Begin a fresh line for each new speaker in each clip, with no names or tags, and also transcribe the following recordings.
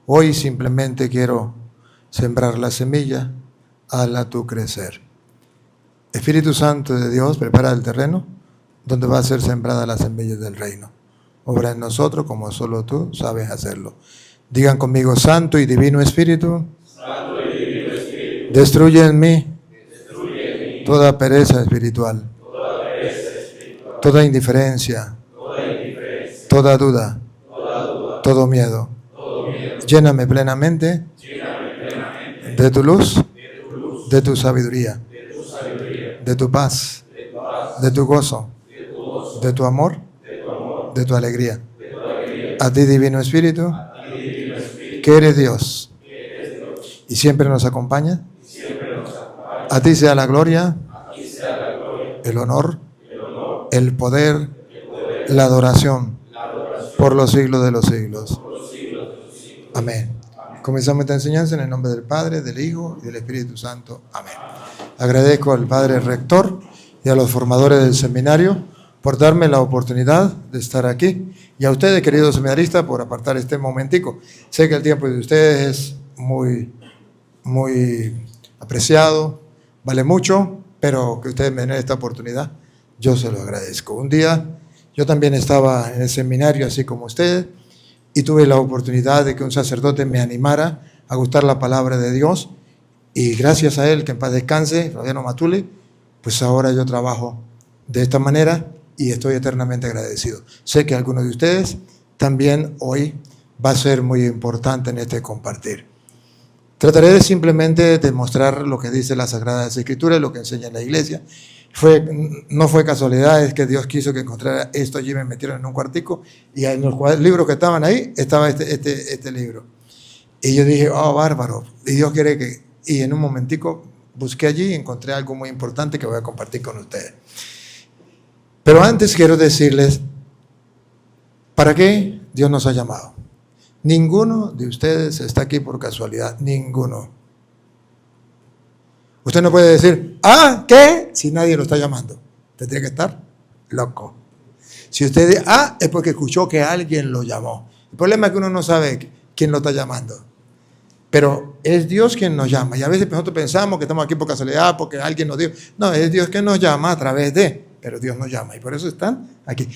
Hoy simplemente quiero sembrar la semilla, hazla tú crecer. Espíritu Santo de Dios, prepara el terreno donde va a ser sembrada la semilla del reino. Obra en nosotros como solo tú sabes hacerlo. Digan conmigo, Santo y Divino Espíritu, destruye en mí toda pereza espiritual, toda indiferencia, toda duda, todo miedo. Lléname plenamente de tu luz, de tu sabiduría, de tu paz, de tu gozo, de tu amor, de tu alegría. A ti, Divino Espíritu, que eres Dios y siempre nos acompaña. A ti sea la gloria, el honor, el poder, la adoración por los siglos de los siglos. Amén. Comenzamos esta enseñanza en el nombre del Padre, del Hijo y del Espíritu Santo. Amén. Agradezco al Padre Rector y a los formadores del seminario por darme la oportunidad de estar aquí. Y a ustedes, queridos seminaristas, por apartar este momentico. Sé que el tiempo de ustedes es muy apreciado, vale mucho, pero que ustedes me den esta oportunidad, yo se lo agradezco. Un día yo también estaba en el seminario, así como ustedes, y tuve la oportunidad de que un sacerdote me animara a gustar la palabra de Dios, y gracias a él, que en paz descanse, Fabiano Matule, pues ahora yo trabajo de esta manera y estoy eternamente agradecido. Sé que algunos de ustedes también hoy va a ser muy importante en este compartir. Trataré de simplemente demostrar lo que dice la Sagrada Escritura, lo que enseña la Iglesia. No fue casualidad, es que Dios quiso que encontrara esto allí, me metieron en un cuartico y en los libros que estaban ahí estaba este libro. Y yo dije, oh, bárbaro, y Dios quiere que... Y en un momentico busqué allí y encontré algo muy importante que voy a compartir con ustedes. Pero antes quiero decirles, ¿para qué Dios nos ha llamado? Ninguno de ustedes está aquí por casualidad, ninguno. Usted no puede decir, ¿qué? Si nadie lo está llamando. Usted tiene que estar loco. Si usted dice, es porque escuchó que alguien lo llamó. El problema es que uno no sabe quién lo está llamando. Pero es Dios quien nos llama. Y a veces nosotros pensamos que estamos aquí por casualidad, porque alguien nos dijo. No, es Dios que nos llama a través de. Pero Dios nos llama y por eso están aquí.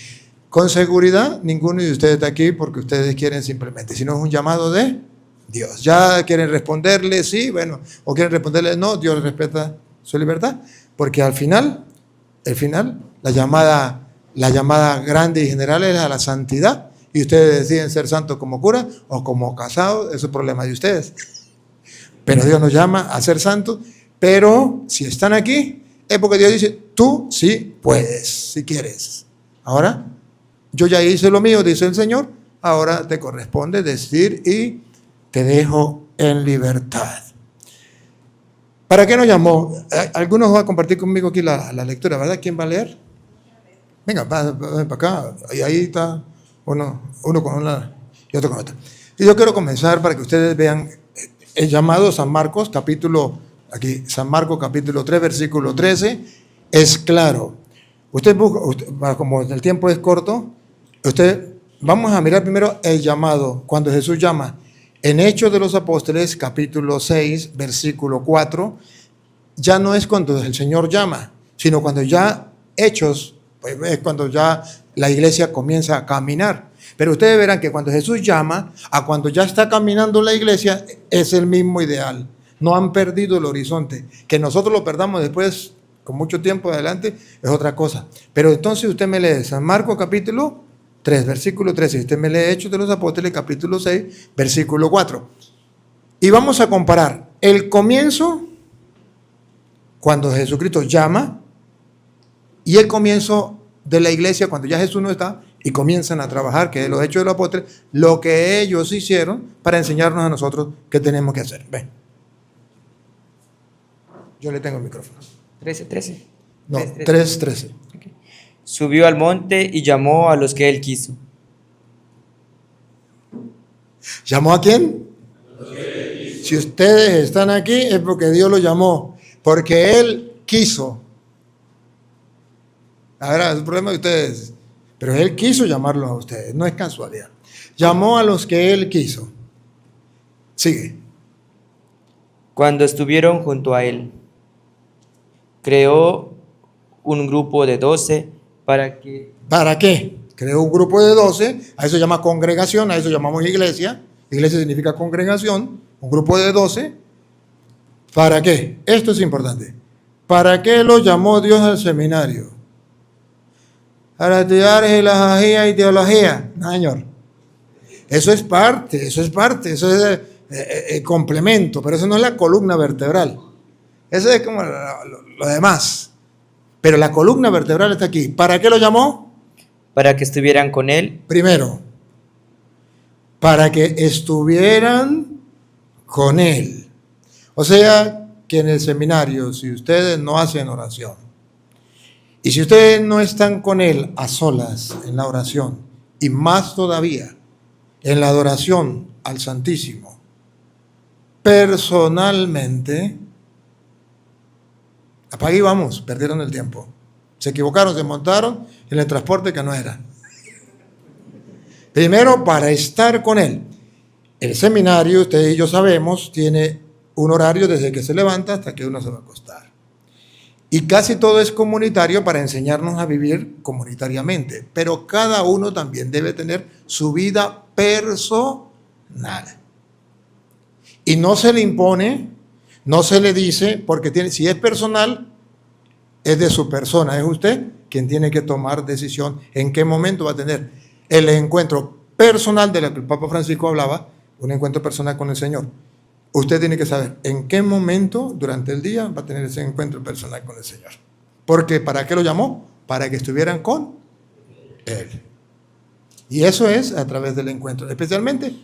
Con seguridad, ninguno de ustedes está aquí porque ustedes quieren simplemente, si no es un llamado de Dios. Ya quieren responderle sí, bueno, o quieren responderle no, Dios respeta su libertad, porque al final, la llamada grande y general es a la santidad, y ustedes deciden ser santos como cura o como casados, eso es problema de ustedes. Pero Dios nos llama a ser santos, pero si están aquí, es porque Dios dice, tú sí puedes, si quieres. Ahora, yo ya hice lo mío, dice el Señor, ahora te corresponde decir y te dejo en libertad. ¿Para qué nos llamó? Algunos van a compartir conmigo aquí la lectura, ¿verdad? ¿Quién va a leer? Venga, para acá, ahí está uno con una y otro con otra. Y yo quiero comenzar para que ustedes vean el llamado San Marcos, San Marcos capítulo 3, versículo 13, es claro. Usted busca, como el tiempo es corto, vamos a mirar primero el llamado, cuando Jesús llama. En Hechos de los Apóstoles, capítulo 6, versículo 4, ya no es cuando el Señor llama, sino cuando ya Hechos, pues es cuando ya la iglesia comienza a caminar. Pero ustedes verán que cuando Jesús llama, a cuando ya está caminando la iglesia, es el mismo ideal. No han perdido el horizonte. Que nosotros lo perdamos después, con mucho tiempo adelante, es otra cosa. Pero entonces usted me lee San Marcos capítulo 3, versículo 13. Usted me lee Hechos de los Apóstoles, capítulo 6, versículo 4. Y vamos a comparar el comienzo, cuando Jesucristo llama, y el comienzo de la iglesia, cuando ya Jesús no está, y comienzan a trabajar, que es los Hechos de los Apóstoles, lo que ellos hicieron para enseñarnos a nosotros qué tenemos que hacer. Ven. Yo le tengo el micrófono.
13.
No, 3:13.
Okay. Subió al monte y llamó a los que él quiso.
¿Llamó a quién? Si ustedes están aquí es porque Dios los llamó, porque Él quiso. Ahora, es el problema de ustedes, pero Él quiso llamarlos a ustedes, no es casualidad. Llamó a los que Él quiso. Sigue.
Cuando estuvieron junto a él, creó un grupo de 12 para que
¿Para qué? Creó un grupo de 12, a eso se llama congregación, a eso llamamos iglesia. Iglesia significa congregación, un grupo de 12. ¿Para qué? Esto es importante. ¿Para qué lo llamó Dios al seminario? Para estudiar filosofía y teología. No, señor. Eso es parte, eso es complemento, pero eso no es la columna vertebral. Eso es como lo demás. Pero la columna vertebral está aquí. ¿Para qué lo llamó?
para que estuvieran con él.
Primero, para que estuvieran con él. O sea, que en el seminario, si ustedes no hacen oración, y si ustedes no están con él a solas en la oración, y más todavía en la adoración al Santísimo, personalmente, apague y vamos, perdieron el tiempo. Se equivocaron, se montaron en el transporte que no era. Primero, para estar con él. El seminario, ustedes y yo sabemos, tiene un horario desde que se levanta hasta que uno se va a acostar. Y casi todo es comunitario para enseñarnos a vivir comunitariamente. Pero cada uno también debe tener su vida personal. Y no se le impone, no se le dice, porque tiene, si es personal, es de su persona, es usted quien tiene que tomar decisión en qué momento va a tener el encuentro personal de lo que el Papa Francisco hablaba, un encuentro personal con el Señor. Usted tiene que saber en qué momento durante el día va a tener ese encuentro personal con el Señor. Porque ¿para qué lo llamó? Para que estuvieran con Él. Y eso es a través del encuentro. Especialmente,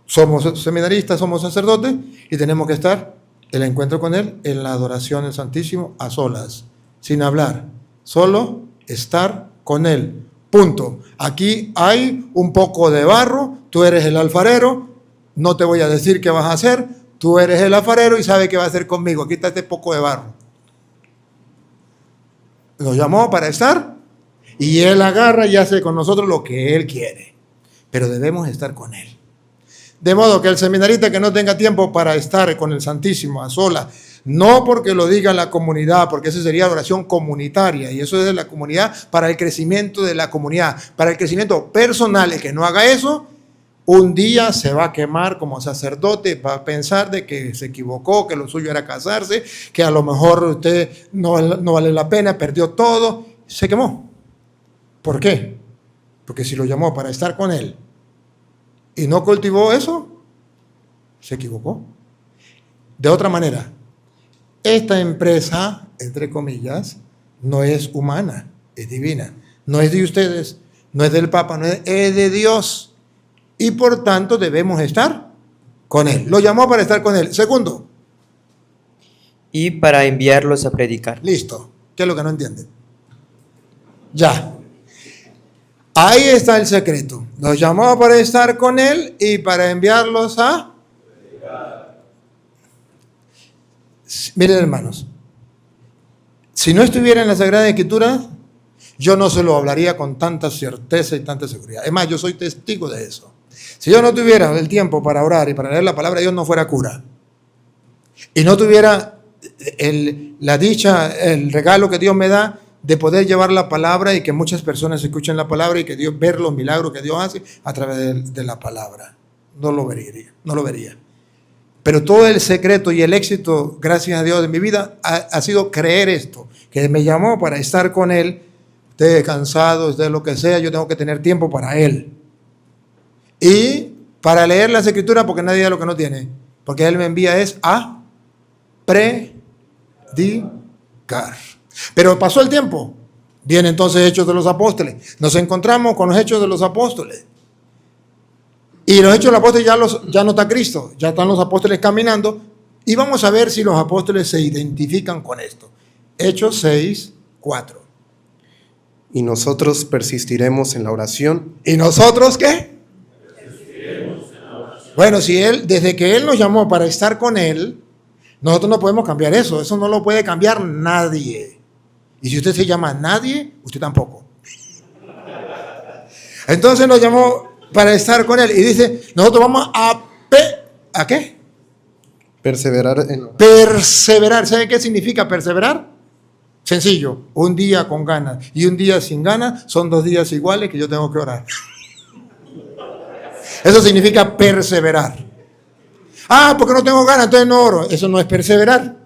somos seminaristas, somos sacerdotes y tenemos que estar el encuentro con Él en la adoración del Santísimo a solas, sin hablar, solo estar con Él. Punto. Aquí hay un poco de barro, tú eres el alfarero, no te voy a decir qué vas a hacer, tú eres el alfarero y sabes qué va a hacer conmigo. Aquí está este poco de barro. Nos llamó para estar y Él agarra y hace con nosotros lo que Él quiere. Pero debemos estar con Él. De modo que el seminarista que no tenga tiempo para estar con el Santísimo a sola, no porque lo diga la comunidad, porque esa sería oración comunitaria, y eso es de la comunidad para el crecimiento de la comunidad, para el crecimiento personal. El que no haga eso, un día se va a quemar como sacerdote, va a pensar de que se equivocó, que lo suyo era casarse, que a lo mejor usted no vale la pena, perdió todo, se quemó. ¿Por qué? Porque si lo llamó para estar con Él y no cultivó eso, se equivocó. De otra manera, esta empresa, entre comillas, no es humana, es divina. No es de ustedes, no es del Papa, no es de Dios. Y por tanto debemos estar con Él. Lo llamó para estar con Él. Segundo.
Y para enviarlos a predicar.
Listo. ¿Qué es lo que no entienden? Ya. Ahí está el secreto. Los llamó para estar con Él y para enviarlos a predicar. Miren, hermanos, si no estuviera en la Sagrada Escritura, yo no se lo hablaría con tanta certeza y tanta seguridad. Es más, yo soy testigo de eso. Si yo no tuviera el tiempo para orar y para leer la palabra de Dios, no fuera cura. Y no tuviera la dicha, el regalo que Dios me da de poder llevar la palabra y que muchas personas escuchen la palabra y que Dios ver los milagros que Dios hace a través de la palabra. No lo vería. Pero todo el secreto y el éxito, gracias a Dios, de mi vida ha sido creer esto, que me llamó para estar con Él. Esté cansado, esté lo que sea, yo tengo que tener tiempo para Él. Y para leer las Escrituras, porque nadie da lo que no tiene, porque Él me envía es a predicar. Pero pasó el tiempo, viene entonces Hechos de los Apóstoles, nos encontramos con los Hechos de los Apóstoles, y los Hechos de los Apóstoles ya no está Cristo, ya están los apóstoles caminando, y vamos a ver si los apóstoles se identifican con esto. Hechos 6:4.
Y nosotros persistiremos en la oración.
¿Y nosotros qué? Bueno, si desde que Él nos llamó para estar con Él, nosotros no podemos cambiar eso. Eso no lo puede cambiar nadie. Y si usted se llama nadie, usted tampoco. Entonces nos llamó para estar con Él. Y dice, nosotros vamos ¿A qué?
Perseverar en
Perseverar. ¿Sabe qué significa perseverar? Sencillo, un día con ganas y un día sin ganas son 2 días iguales que yo tengo que orar. Eso significa perseverar. Ah, porque no tengo ganas, entonces no oro. Eso no es perseverar.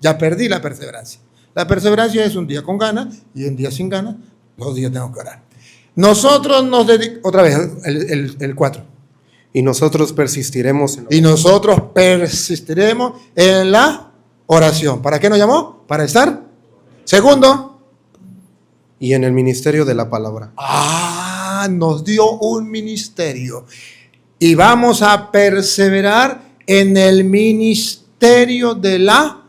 Ya perdí la perseverancia. La perseverancia es un día con ganas y un día sin ganas, 2 días tengo que orar. Nosotros nos dedicamos, otra vez, el 4.
y nosotros persistiremos en
Y nosotros persistiremos en la oración. ¿Para qué nos llamó? Para estar. Segundo.
y en el ministerio de la palabra.
Nos dio un ministerio. Y vamos a perseverar en el ministerio de la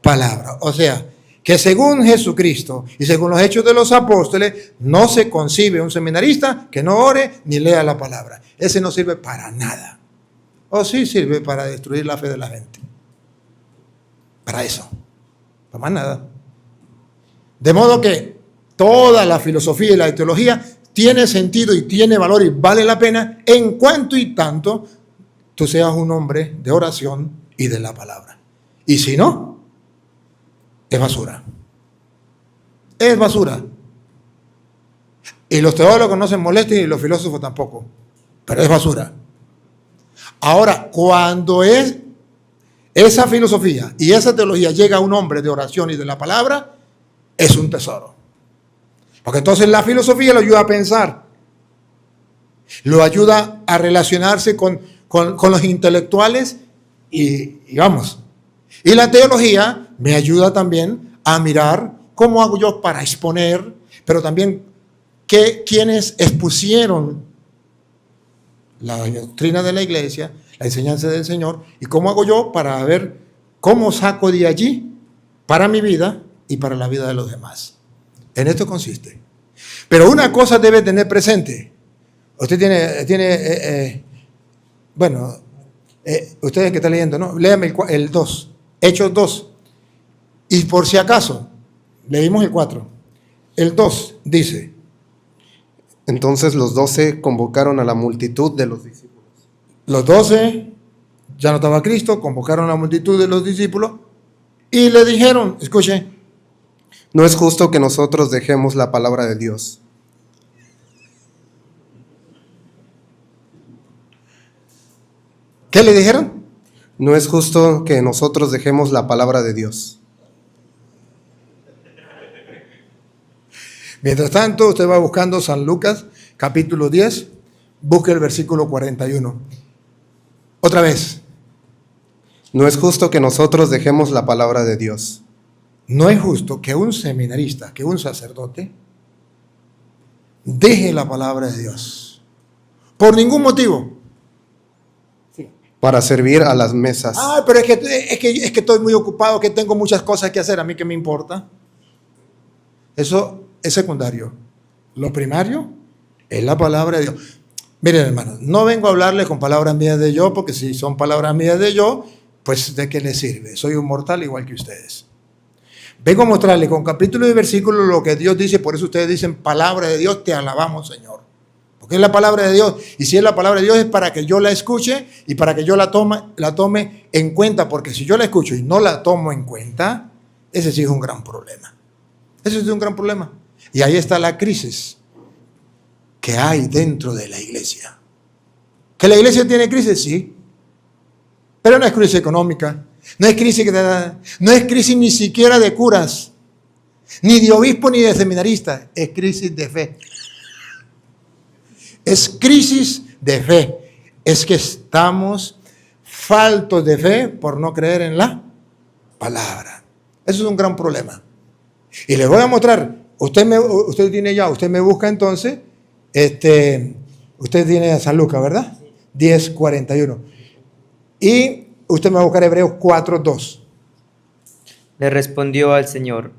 palabra. O sea, que según Jesucristo y según los hechos de los apóstoles, no se concibe un seminarista que no ore ni lea la palabra. Ese no sirve para nada. O sí sirve para destruir la fe de la gente. Para eso. Para más nada. De modo que toda la filosofía y la teología tiene sentido y tiene valor y vale la pena en cuanto y tanto tú seas un hombre de oración y de la palabra. Y si no, es basura. Es basura. Y los teólogos no se molesten y los filósofos tampoco. Pero es basura. Ahora, cuando es esa filosofía y esa teología llega a un hombre de oración y de la palabra, es un tesoro. Porque entonces la filosofía lo ayuda a pensar. Lo ayuda a relacionarse con los intelectuales y vamos. Y la teología me ayuda también a mirar cómo hago yo para exponer, pero también quienes expusieron la doctrina de la iglesia, la enseñanza del Señor, y cómo hago yo para ver cómo saco de allí para mi vida y para la vida de los demás. En esto consiste. Pero una cosa debe tener presente. Usted tiene ustedes que están leyendo, ¿no? Léame el 2, Hechos 2. Y por si acaso, leímos el 4. El 2 dice:
Entonces los 12 convocaron a la multitud de los discípulos.
Los 12, ya no estaba Cristo, convocaron a la multitud de los discípulos y le dijeron, escuche,
No es justo que nosotros dejemos la palabra de Dios.
¿qué le dijeron?
No es justo que nosotros dejemos la palabra de Dios.
Mientras tanto, usted va buscando San Lucas, capítulo 10, busque el versículo 41. Otra vez.
No es justo que nosotros dejemos la palabra de Dios.
No es justo que un seminarista, que un sacerdote, deje la palabra de Dios. Por ningún motivo.
Para servir a las mesas.
Pero es que estoy muy ocupado, que tengo muchas cosas que hacer, a mí qué me importa. Eso es secundario. Lo primario es la palabra de Dios. Miren, hermanos, no vengo a hablarles con palabras mías de yo, porque si son palabras mías de yo, pues ¿de qué les sirve? Soy un mortal igual que ustedes. Vengo a mostrarles con capítulo y versículo lo que Dios dice, por eso ustedes dicen palabra de Dios, te alabamos, Señor. Porque es la palabra de Dios, y si es la palabra de Dios es para que yo la escuche y para que yo la tome en cuenta, porque si yo la escucho y no la tomo en cuenta, ese sí es un gran problema. Ese es un gran problema. Y ahí está la crisis que hay dentro de la iglesia. ¿Que la iglesia tiene crisis? Sí. Pero no es crisis económica, no es crisis ni siquiera de curas, ni de obispo ni de seminarista, es crisis de fe. Es crisis de fe. Es que estamos faltos de fe por no creer en la palabra. Eso es un gran problema. Y les voy a mostrar. Usted me busca entonces. Usted tiene a San Lucas, ¿verdad? 10:41. Y usted me va a buscar Hebreos 4:2.
Le respondió el Señor,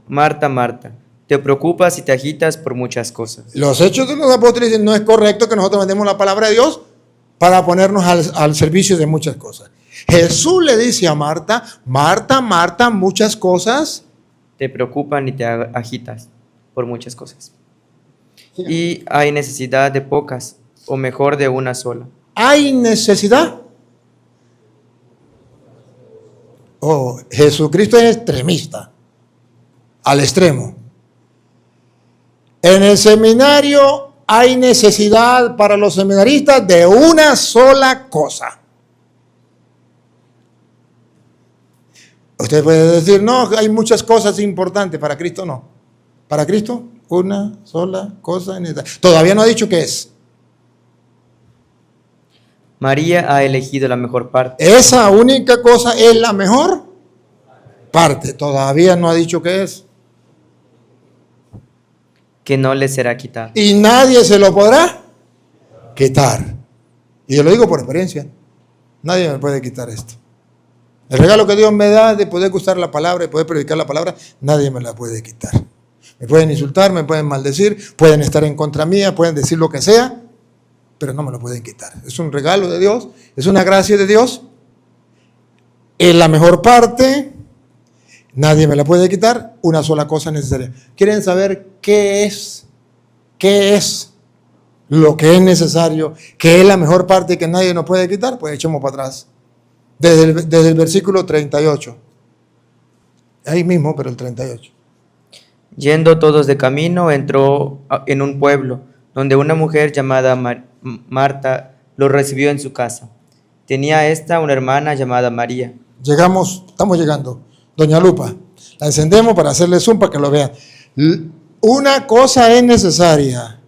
Marta, Marta, te preocupas y te agitas por muchas cosas.
Los hechos de los apóstoles dicen, no es correcto que nosotros vendemos la palabra de Dios para ponernos al servicio de muchas cosas. Jesús le dice a Marta, Marta, Marta, muchas cosas
Te preocupan y te agitas por muchas cosas. Y hay necesidad de pocas, o mejor de una sola.
¿Hay necesidad? Oh, Jesucristo es extremista, al extremo. En el seminario hay necesidad para los seminaristas de una sola cosa. Usted puede decir, no, hay muchas cosas importantes, para Cristo no. Para Cristo, una sola cosa necesaria. Todavía no ha dicho qué es.
María ha elegido la mejor parte,
Esa única cosa es la mejor parte. Todavía no ha dicho qué es.
que no le será quitada.
Y nadie se lo podrá quitar. Y yo lo digo por experiencia. Nadie me puede quitar esto. El regalo que Dios me da de poder gustar la palabra y poder predicar la palabra, nadie me la puede quitar. Me pueden insultar, me pueden maldecir, pueden estar en contra mía, pueden decir lo que sea, pero no me lo pueden quitar. Es un regalo de Dios, es una gracia de Dios. Es la mejor parte, nadie me la puede quitar, una sola cosa necesaria. ¿Quieren saber qué es? ¿Qué es lo que es necesario? ¿Qué es la mejor parte que nadie nos puede quitar? Pues echemos para atrás. Desde el versículo 38. Ahí mismo, pero el 38.
Yendo todos de camino, entró en un pueblo, donde una mujer llamada Marta lo recibió en su casa. Tenía esta una hermana llamada María.
Estamos llegando. Doña Lupa, la encendemos para hacerle zoom para que lo vean. Una cosa es necesaria.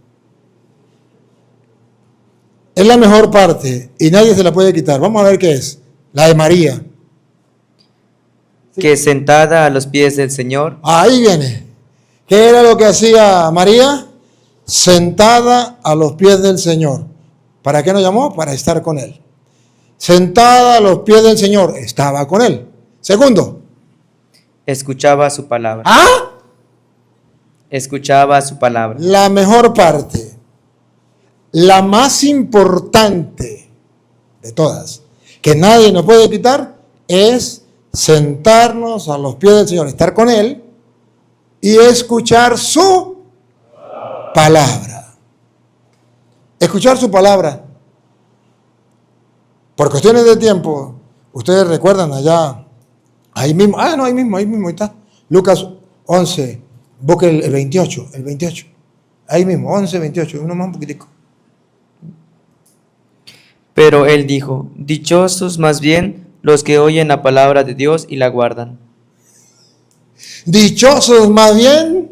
Es la mejor parte y nadie se la puede quitar. Vamos a ver qué es. La de María.
Que sentada a los pies del Señor,
Ahí viene. ¿Qué era lo que hacía María? Sentada a los pies del Señor. ¿Para qué nos llamó? Para estar con Él. Sentada a los pies del Señor, estaba con Él. Segundo.
escuchaba su palabra.
¿Ah?
Escuchaba su palabra.
La mejor parte, la más importante de todas, que nadie nos puede quitar, es sentarnos a los pies del Señor, estar con Él y escuchar su palabra. Escuchar su palabra. Por cuestiones de tiempo, ustedes recuerdan allá, ahí mismo, ahí mismo está. Lucas 11, busque el 28. Ahí mismo, 11, 28, uno más un poquitico.
Pero él dijo, dichosos más bien los que oyen la palabra de Dios y la guardan.
Dichosos más bien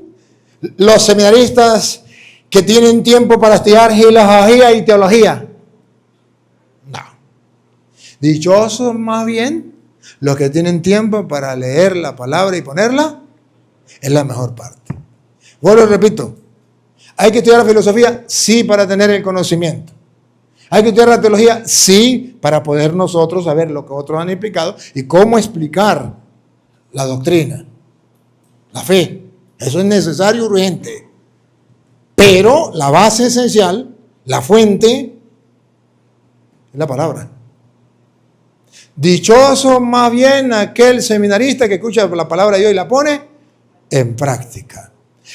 los seminaristas que tienen tiempo para estudiar filosofía y teología. No. Dichosos más bien los que tienen tiempo para leer la palabra y ponerla en la mejor parte. Vuelvo y repito, ¿hay que estudiar la filosofía? Sí, para tener el conocimiento. ¿Hay que estudiar la teología? Sí, para poder nosotros saber lo que otros han explicado y cómo explicar la doctrina, la fe. Eso es necesario, urgente. Pero la base esencial, la fuente, es la palabra. Dichoso más bien aquel seminarista que escucha la palabra de Dios y la pone en práctica.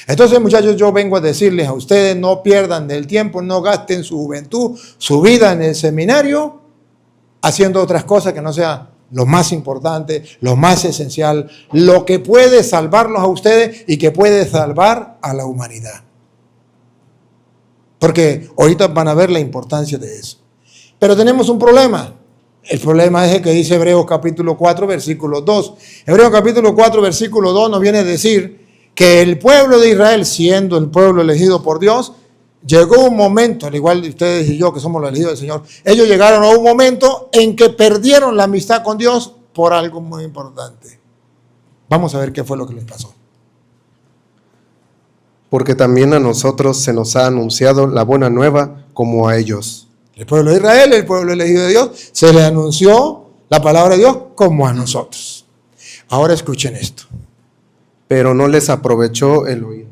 Entonces, muchachos, yo vengo a decirles a ustedes, no pierdan del tiempo, no gasten su juventud, su vida en el seminario, haciendo otras cosas que no sea lo más importante, lo más esencial, lo que puede salvarlos a ustedes y que puede salvar a la humanidad. Porque ahorita van a ver la importancia de eso. Pero tenemos un problema. El problema es el que dice Hebreos capítulo 4, versículo 2. Hebreos capítulo 4, versículo 2 nos viene a decir que el pueblo de Israel, siendo el pueblo elegido por Dios, llegó un momento, al igual de ustedes y yo que somos los elegidos del Señor, ellos llegaron a un momento en que perdieron la amistad con Dios por algo muy importante. Vamos a ver qué fue lo que les pasó.
Porque también a nosotros se nos ha anunciado la buena nueva como a ellos.
El pueblo de Israel, el pueblo elegido de Dios, se le anunció la palabra de Dios como a nosotros. Ahora escuchen esto.
Pero no les aprovechó el oír.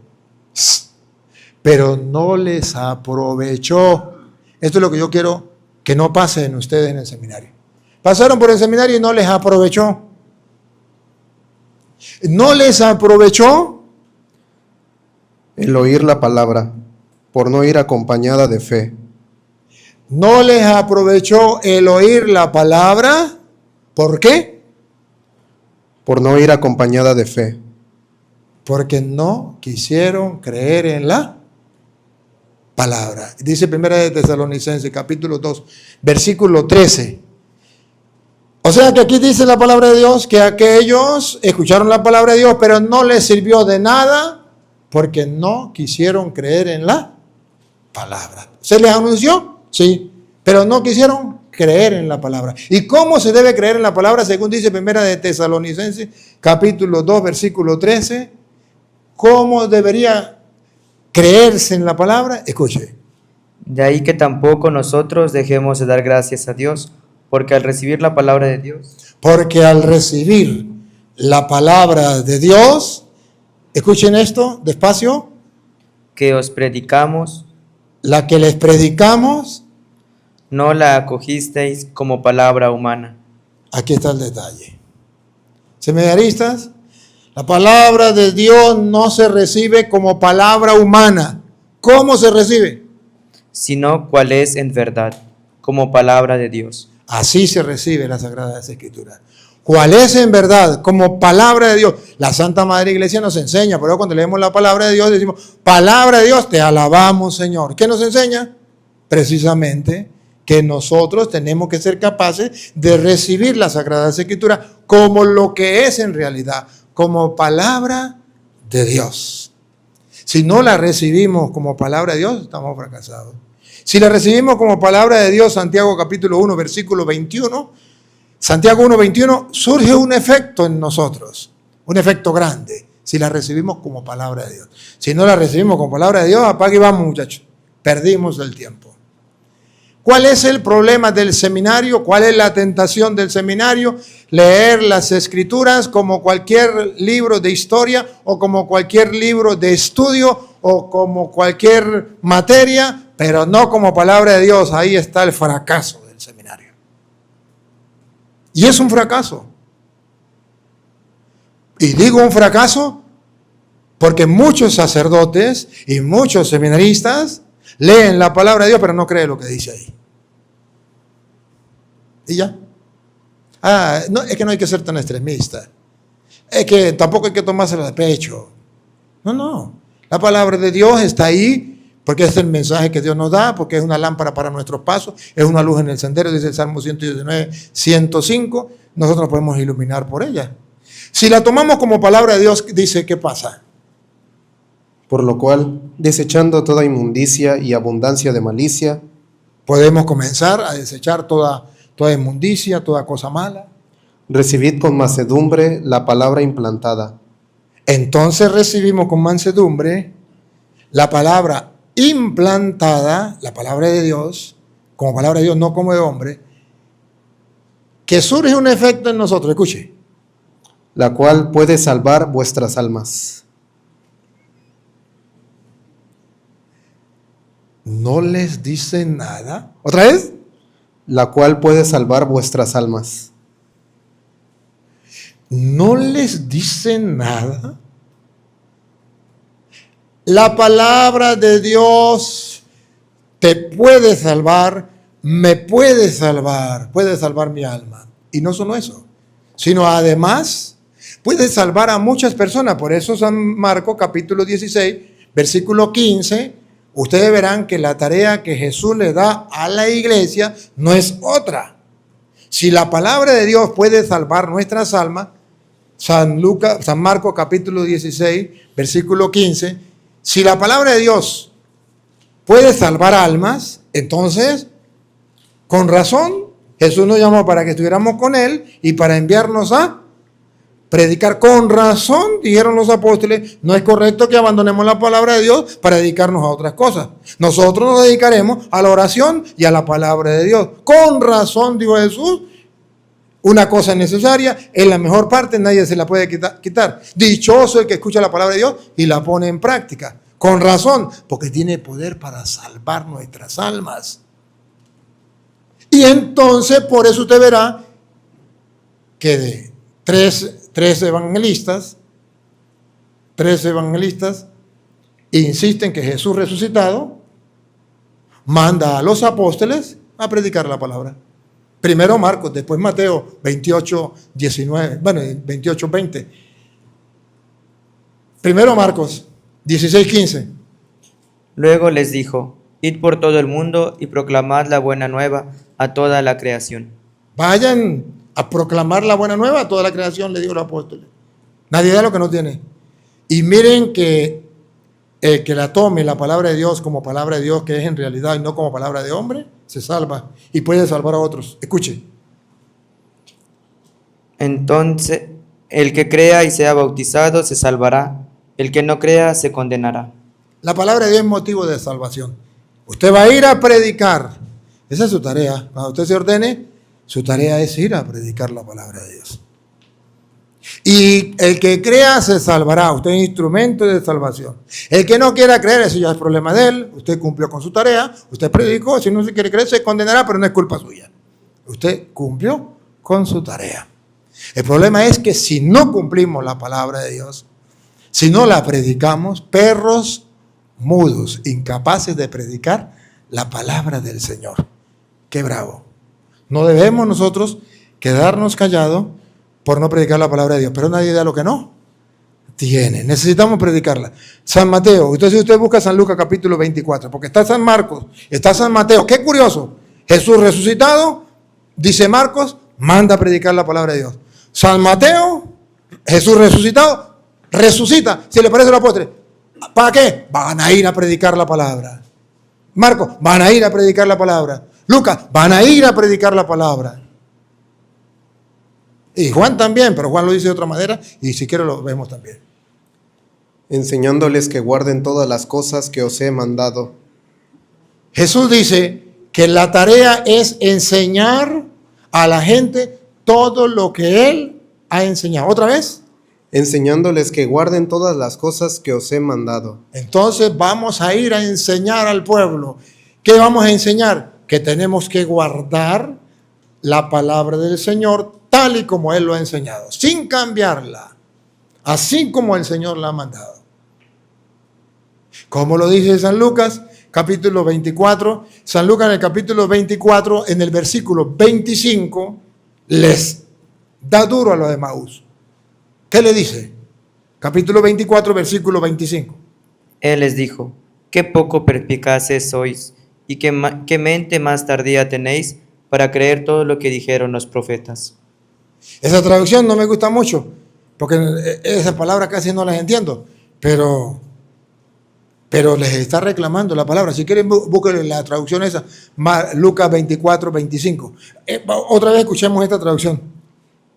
Pero no les aprovechó. Esto es lo que yo quiero que no pase en ustedes en el seminario. Pasaron por el seminario y no les aprovechó. No les aprovechó
El oír la palabra, por no ir acompañada de fe.
No les aprovechó el oír la palabra. ¿Por qué?
por no ir acompañada de fe.
Porque no quisieron creer en la palabra. Dice 1 de Tesalonicenses, capítulo 2, versículo 13. O sea que aquí dice la palabra de Dios que aquellos escucharon la palabra de Dios, pero no les sirvió de nada porque no quisieron creer en la palabra. ¿Se les anunció? Sí, pero no quisieron creer en la palabra. ¿Y cómo se debe creer en la palabra? Según dice 1 de Tesalonicenses, capítulo 2, versículo 13. ¿Cómo debería creerse en la palabra? Escuche.
De ahí que tampoco nosotros dejemos de dar gracias a Dios, porque al recibir la palabra de Dios,
Porque al recibir la palabra de Dios, escuchen esto despacio,
que os predicamos,
la que les predicamos,
no la acogisteis como palabra humana,
aquí está el detalle. Seminaristas, la palabra de Dios no se recibe como palabra humana. ¿Cómo se recibe?
sino cual es en verdad, como palabra de Dios.
Así se recibe la Sagrada Escritura. ¿Cuál es en verdad? Como palabra de Dios. La Santa Madre Iglesia nos enseña, por eso cuando leemos la palabra de Dios decimos, palabra de Dios, te alabamos, Señor. ¿Qué nos enseña? Precisamente que nosotros tenemos que ser capaces de recibir la Sagrada Escritura como lo que es en realidad, como palabra de Dios. Si no la recibimos como palabra de Dios, estamos fracasados. Si la recibimos como palabra de Dios, Santiago capítulo 1, versículo 21, Santiago 1, 21, surge un efecto en nosotros, un efecto grande, si la recibimos como palabra de Dios. Si no la recibimos como palabra de Dios, apague y vamos, muchachos, perdimos el tiempo. ¿Cuál es el problema del seminario? ¿Cuál es la tentación del seminario? Leer las Escrituras como cualquier libro de historia o como cualquier libro de estudio o como cualquier materia, pero no como palabra de Dios. Ahí está el fracaso del seminario. Y es un fracaso. Y digo un fracaso porque muchos sacerdotes y muchos seminaristas leen la palabra de Dios, pero no creen lo que dice ahí. Y ya. No, es que no hay que ser tan extremista. Es que tampoco hay que tomárselo de pecho. No. La palabra de Dios está ahí porque es el mensaje que Dios nos da, porque es una lámpara para nuestros pasos, es una luz en el sendero, dice el Salmo 119, 105. Nosotros nos podemos iluminar por ella. Si la tomamos como palabra de Dios, dice, ¿qué pasa?
Por lo cual, desechando toda inmundicia y abundancia de malicia,
Podemos comenzar a desechar toda inmundicia, toda cosa mala.
recibid con mansedumbre la palabra implantada,
Entonces recibimos con mansedumbre la palabra implantada, la palabra de Dios, como palabra de Dios, no como de hombre, que surge un efecto en nosotros. Escuche.
la cual puede salvar vuestras almas.
¿No les dice nada? ¿Otra vez?
La cual puede salvar vuestras almas.
¿No les dice nada? La palabra de Dios te puede salvar, me puede salvar mi alma. Y no solo eso, sino además puede salvar a muchas personas. Por eso San Marcos capítulo 16, versículo 15, ustedes verán que la tarea que Jesús le da a la iglesia no es otra. Si la palabra de Dios puede salvar nuestras almas, San Marcos capítulo 16, versículo 15, si la palabra de Dios puede salvar almas, entonces, con razón, Jesús nos llamó para que estuviéramos con Él y para enviarnos a predicar. Con razón, dijeron los apóstoles, no es correcto que abandonemos la palabra de Dios para dedicarnos a otras cosas. Nosotros nos dedicaremos a la oración y a la palabra de Dios. Con razón, dijo Jesús, una cosa es necesaria, es la mejor parte, nadie se la puede quitar. Dichoso el que escucha la palabra de Dios y la pone en práctica. Con razón, porque tiene poder para salvar nuestras almas. Y entonces, por eso usted verá que de tres evangelistas insisten que Jesús resucitado manda a los apóstoles a predicar la palabra. Primero Marcos, después Mateo 28, 19, bueno, 28, 20. Primero Marcos 16, 15.
Luego les dijo: id por todo el mundo y proclamad la buena nueva a toda la creación.
Vayan a proclamar la buena nueva a toda la creación, le dijo los apóstoles. Nadie da lo que no tiene. Y miren que el que la tome la palabra de Dios como palabra de Dios, que es en realidad y no como palabra de hombre, se salva y puede salvar a otros. Escuche.
Entonces, el que crea y sea bautizado se salvará, el que no crea se condenará.
La palabra de Dios es motivo de salvación. Usted va a ir a predicar. Esa es su tarea. Cuando usted se ordene, su tarea es ir a predicar la palabra de Dios. Y el que crea se salvará. Usted es instrumento de salvación. El que no quiera creer, eso ya es problema de él. Usted cumplió con su tarea. Usted predicó. Si no se quiere creer, se condenará, pero no es culpa suya. Usted cumplió con su tarea. El problema es que si no cumplimos la palabra de Dios, si no la predicamos, perros mudos, incapaces de predicar la palabra del Señor. Qué bravo. No debemos nosotros quedarnos callados por no predicar la palabra de Dios, pero nadie da lo que no tiene. Necesitamos predicarla. San Mateo, entonces usted busca San Lucas capítulo 24, porque está San Marcos, está San Mateo. Qué curioso. Jesús resucitado, dice Marcos, manda a predicar la palabra de Dios. San Mateo, Jesús resucitado, resucita. Si le parece a los apóstoles, ¿para qué? Van a ir a predicar la palabra. Marcos, van a ir a predicar la palabra. Lucas, van a ir a predicar la palabra. Y Juan también, pero Juan lo dice de otra manera y si quiere lo vemos también.
Enseñándoles que guarden todas las cosas que os he mandado.
Jesús dice que la tarea es enseñar a la gente todo lo que Él ha enseñado. ¿Otra vez?
Enseñándoles que guarden todas las cosas que os he mandado.
Entonces vamos a ir a enseñar al pueblo. ¿Qué vamos a enseñar? Que tenemos que guardar la palabra del Señor tal y como Él lo ha enseñado, sin cambiarla, así como el Señor la ha mandado. Como lo dice San Lucas, capítulo 24, San Lucas en el capítulo 24, en el versículo 25, les da duro a los de Maús. ¿Qué le dice? Capítulo 24, versículo 25.
Él les dijo: qué poco perspicaces sois, y qué mente más tardía tenéis para creer todo lo que dijeron los profetas.
Esa traducción no me gusta mucho, porque esas palabras casi no las entiendo, pero les está reclamando la palabra. Si quieren, busquen la traducción esa, Lucas 24, 25. Otra vez escuchemos esta traducción.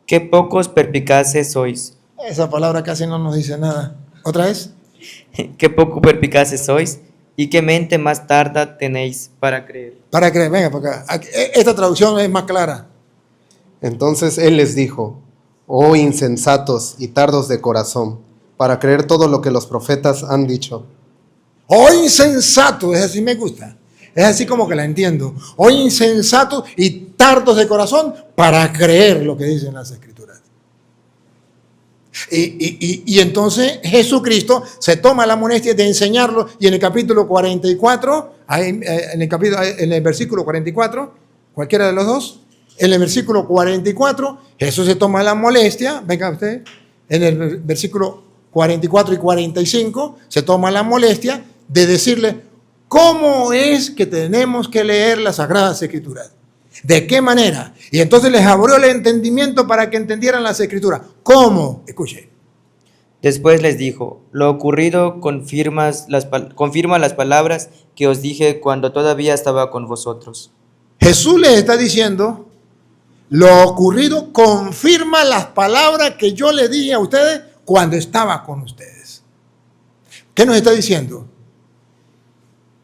Qué pocos perspicaces sois.
Esa palabra casi no nos dice nada. ¿Otra vez?
Qué poco perspicaces sois, y qué mente más tarda tenéis para creer.
Para creer, venga, porque esta traducción es más clara.
Entonces él les dijo: oh insensatos y tardos de corazón, para creer todo lo que los profetas han dicho.
Oh insensato, es así me gusta. Es así como que la entiendo. Oh insensatos y tardos de corazón para creer lo que dicen las Escrituras. Y entonces Jesucristo se toma la molestia de enseñarlo, y en el capítulo 44, en el versículo 44, cualquiera de los dos, en el versículo 44, Jesús se toma la molestia, venga usted, en el versículo 44 y 45, se toma la molestia de decirle cómo es que tenemos que leer las Sagradas Escrituras. ¿De qué manera? Y entonces les abrió el entendimiento para que entendieran las Escrituras. ¿Cómo? Escuche.
Después les dijo: lo ocurrido confirma las palabras que os dije cuando todavía estaba con vosotros.
Jesús les está diciendo: lo ocurrido confirma las palabras que yo les dije a ustedes cuando estaba con ustedes. ¿Qué nos está diciendo?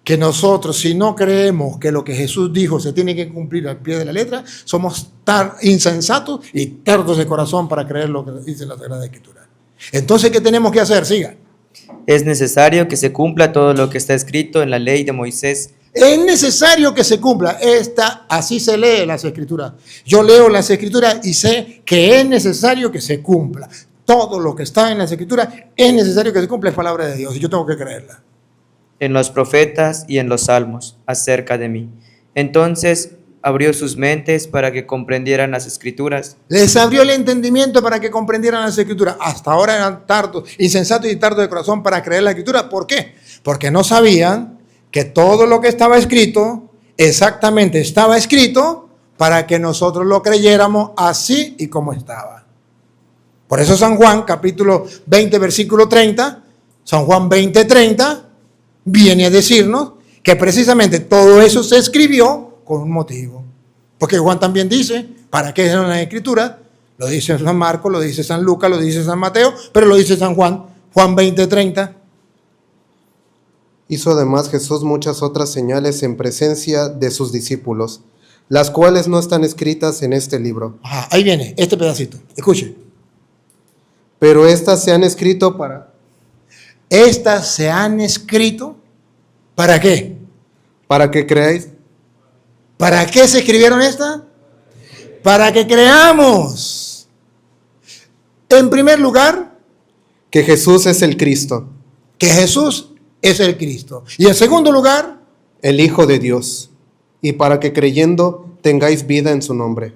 Que nosotros, si no creemos que lo que Jesús dijo se tiene que cumplir al pie de la letra, somos insensatos y tardos de corazón para creer lo que dice la Sagrada Escritura. Entonces, ¿qué tenemos que hacer? Siga.
Es necesario que se cumpla todo lo que está escrito en la ley de Moisés.
Es necesario que se cumpla. Así se lee las Escrituras. Yo leo las Escrituras y sé que es necesario que se cumpla. Todo lo que está en las Escrituras es necesario que se cumpla, es palabra de Dios y yo tengo que creerla.
en los profetas y en los salmos acerca de mí. Entonces abrió sus mentes para que comprendieran las escrituras.
Les abrió el entendimiento para que comprendieran las escrituras. Hasta ahora eran tardos, insensatos y tardos de corazón para creer la escritura. ¿Por qué? Porque no sabían que todo lo que estaba escrito, exactamente estaba escrito para que nosotros lo creyéramos así y como estaba. Por eso San Juan, capítulo 20, versículo 30, San Juan 20, 30, viene a decirnos que precisamente todo eso se escribió con un motivo. Porque Juan también dice, ¿para qué son las escrituras? Lo dice San Marcos, lo dice San Lucas, lo dice San Mateo, pero lo dice San Juan, Juan 20, 30.
Hizo además Jesús muchas otras señales en presencia de sus discípulos, las cuales no están escritas en este libro.
Ajá, ahí viene este pedacito, escuche.
Pero estas se han escrito para...
Estas se han escrito, ¿para qué?
Para que creáis.
¿Para qué se escribieron estas? Para que creamos. En primer lugar,
Que Jesús es el Cristo,
que Jesús es el Cristo. Y en segundo lugar,
el Hijo de Dios, y para que creyendo tengáis vida en su nombre.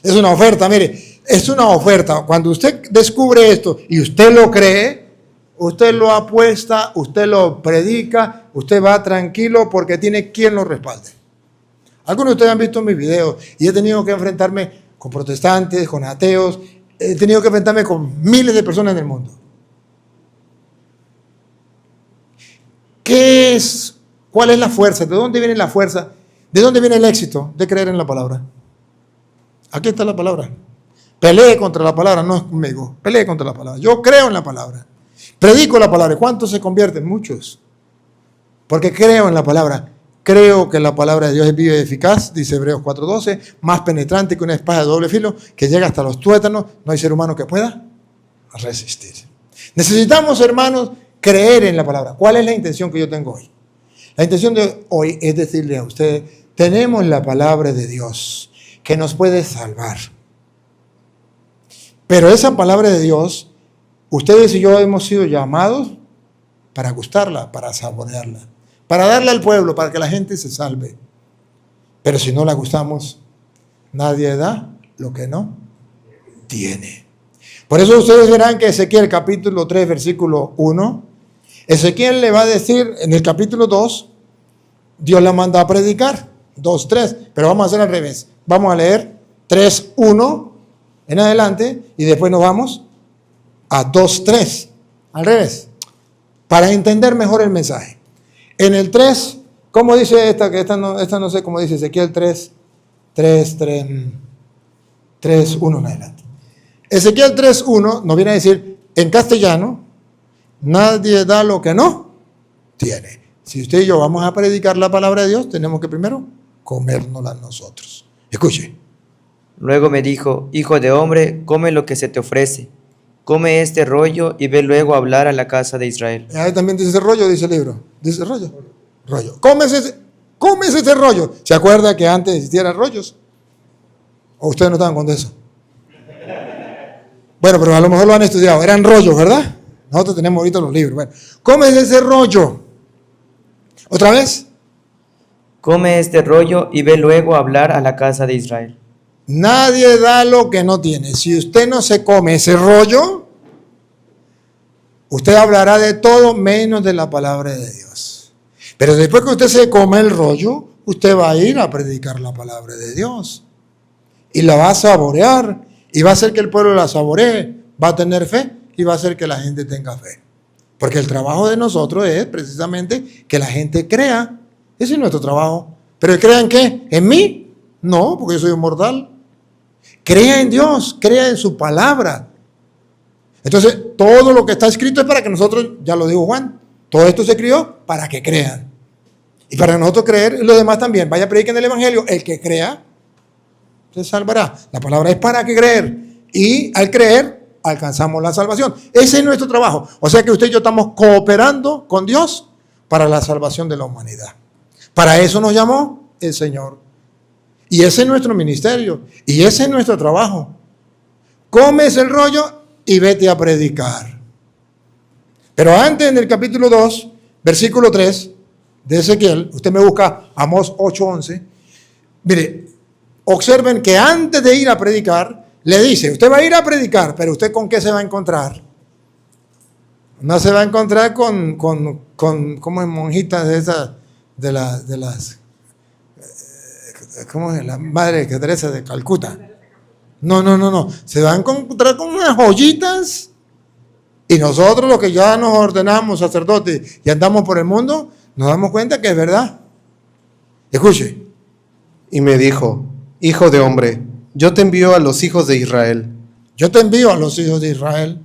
es una oferta, mire, es una oferta. Cuando usted descubre esto y usted lo cree, usted lo apuesta, usted lo predica, usted va tranquilo porque tiene quien lo respalde. Algunos de ustedes han visto mis videos y he tenido que enfrentarme con protestantes, con ateos, he tenido que enfrentarme con miles de personas en el mundo. ¿Qué es? ¿Cuál es la fuerza? ¿De dónde viene la fuerza? ¿De dónde viene el éxito de creer en la palabra? Aquí está la palabra. Pelee contra la palabra, no es conmigo. Pelee contra la palabra. Yo creo en la palabra. Predico la palabra. ¿Cuántos se convierten? Muchos. Porque creo en la palabra. Creo que la palabra de Dios es viva y eficaz, dice Hebreos 4:12, más penetrante que una espada de doble filo, que llega hasta los tuétanos. No hay ser humano que pueda resistir. Necesitamos, hermanos, creer en la palabra. ¿Cuál es la intención que yo tengo hoy? La intención de hoy es decirle a ustedes, tenemos la palabra de Dios que nos puede salvar. Pero esa palabra de Dios, ustedes y yo hemos sido llamados para gustarla, para saborearla, para darla al pueblo, para que la gente se salve. Pero si no la gustamos, nadie da lo que no tiene. Por eso ustedes verán que Ezequiel capítulo 3, versículo 1, Ezequiel le va a decir en el capítulo 2, Dios la manda a predicar, 2, 3, pero vamos a hacer al revés. Vamos a leer 3, 1 en adelante y después nos vamos a 2, 3, al revés, para entender mejor el mensaje. En el 3, ¿cómo dice esta? Que esta no sé cómo dice Ezequiel 3, 1 en adelante. Ezequiel 3, 1 nos viene a decir en castellano, nadie da lo que no tiene. Si usted y yo vamos a predicar la palabra de Dios, tenemos que primero comérnosla nosotros. Escuche.
Luego me dijo, hijo de hombre, come lo que se te ofrece. Come este rollo y ve luego a hablar a la casa de Israel.
Ahí también dice rollo, dice el libro. Dice rollo. Rollo. Cómese ese rollo. ¿Se acuerda que antes existieran rollos? ¿O ustedes no estaban con eso? Bueno, pero a lo mejor lo han estudiado. Eran rollos, ¿verdad? Nosotros tenemos ahorita los libros. Bueno, cómese ese rollo. ¿Otra vez?
Come este rollo y ve luego a hablar a la casa de Israel.
Nadie da lo que no tiene. Si usted no se come ese rollo, usted hablará de todo menos de la palabra de Dios. Pero después que usted se come el rollo, usted va a ir a predicar la palabra de Dios. Y la va a saborear. Y va a hacer que el pueblo la saboree. Va a tener fe y va a hacer que la gente tenga fe. Porque el trabajo de nosotros es precisamente que la gente crea. Ese es nuestro trabajo. ¿Pero crea en qué? ¿En mí? No, porque yo soy un mortal. Crea en Dios, crea en su palabra. Entonces, todo lo que está escrito es para que nosotros, ya lo dijo Juan, todo esto se escribió para que crean. Y para nosotros creer, y los demás también. Vaya, prediquen el Evangelio. El que crea, se salvará. La palabra es para que creer. Y al creer, alcanzamos la salvación. Ese es nuestro trabajo. O sea que usted y yo estamos cooperando con Dios para la salvación de la humanidad. Para eso nos llamó el Señor. Y ese es nuestro ministerio. Y ese es nuestro trabajo. Comes el rollo y vete a predicar. Pero antes, en el capítulo 2, versículo 3 de Ezequiel, usted me busca Amós 8:11. Mire, observen que antes de ir a predicar, le dice, usted va a ir a predicar, pero ¿usted con qué se va a encontrar? No se va a encontrar con ¿cómo es? Monjitas de esas, de las, ¿cómo es? La Madre Teresa de Calcuta. No. Se va a encontrar con unas joyitas. Y nosotros, los que ya nos ordenamos sacerdotes y andamos por el mundo, nos damos cuenta que es verdad. Escuche.
Y me dijo, hijo de hombre, yo te envío a los hijos de Israel,
Yo te envío a los hijos de Israel.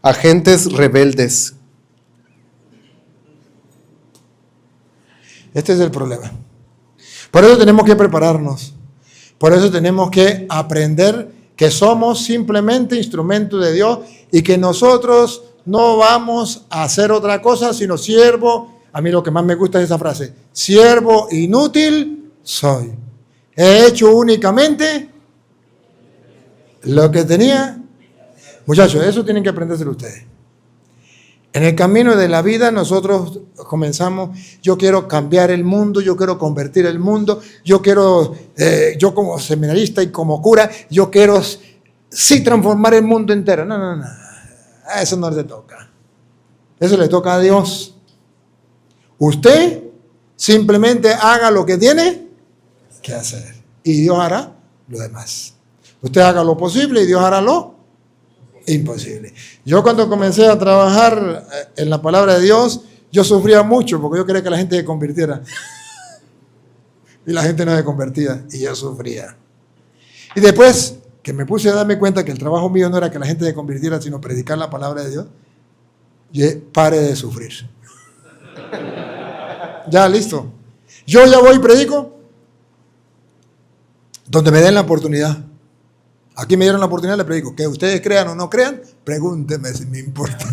a gentes rebeldes.
Este es el problema. Por eso tenemos que prepararnos. Por eso tenemos que aprender que somos simplemente instrumentos de Dios y que nosotros no vamos a hacer otra cosa sino siervo. A mí lo que más me gusta es esa frase. Siervo inútil soy. He hecho únicamente lo que tenía. Muchachos, eso tienen que aprendérselo ustedes. En el camino de la vida nosotros comenzamos, yo quiero cambiar el mundo, yo quiero convertir el mundo, yo quiero, yo como seminarista y como cura, yo quiero sí transformar el mundo entero. No, a eso no le toca. Eso le toca a Dios. Usted simplemente haga lo que tiene que hacer y Dios hará lo demás. Usted haga lo posible y Dios hará lo imposible. Yo cuando comencé a trabajar en la palabra de Dios, yo sufría mucho porque yo quería que la gente se convirtiera. Y la gente no se convertía y yo sufría. Y después que me puse a darme cuenta que el trabajo mío no era que la gente se convirtiera, sino predicar la palabra de Dios, yo paré de sufrir. Ya, listo. Yo ya voy y predico donde me den la oportunidad. Aquí me dieron la oportunidad, le predico. Que ustedes crean o no crean, pregúntenme si me importa.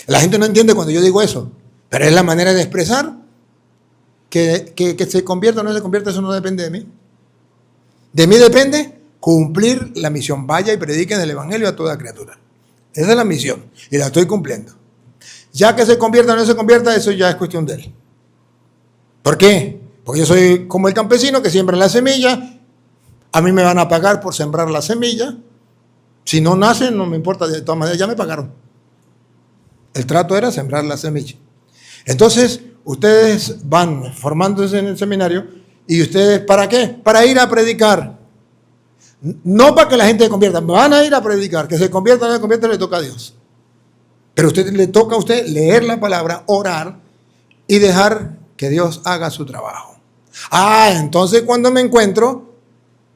La gente no entiende cuando yo digo eso, pero es la manera de expresar que se convierta o no se convierta, eso no depende de mí. De mí depende cumplir la misión. Vaya y prediquen el evangelio a toda criatura. Esa es la misión y la estoy cumpliendo. Ya que se convierta o no se convierta, eso ya es cuestión de él. ¿Por qué? Porque yo soy como el campesino que siembra la semilla. A mí me van a pagar por sembrar la semilla. Si no nace, no me importa, de todas maneras ya me pagaron. El trato era sembrar la semilla. Entonces, ustedes van formándose en el seminario y ustedes, ¿para qué? Para ir a predicar. No para que la gente se convierta, van a ir a predicar. Que se convierta o no se convierta le toca a Dios. Pero le toca a usted leer la palabra, orar y dejar que Dios haga su trabajo. Entonces cuando me encuentro,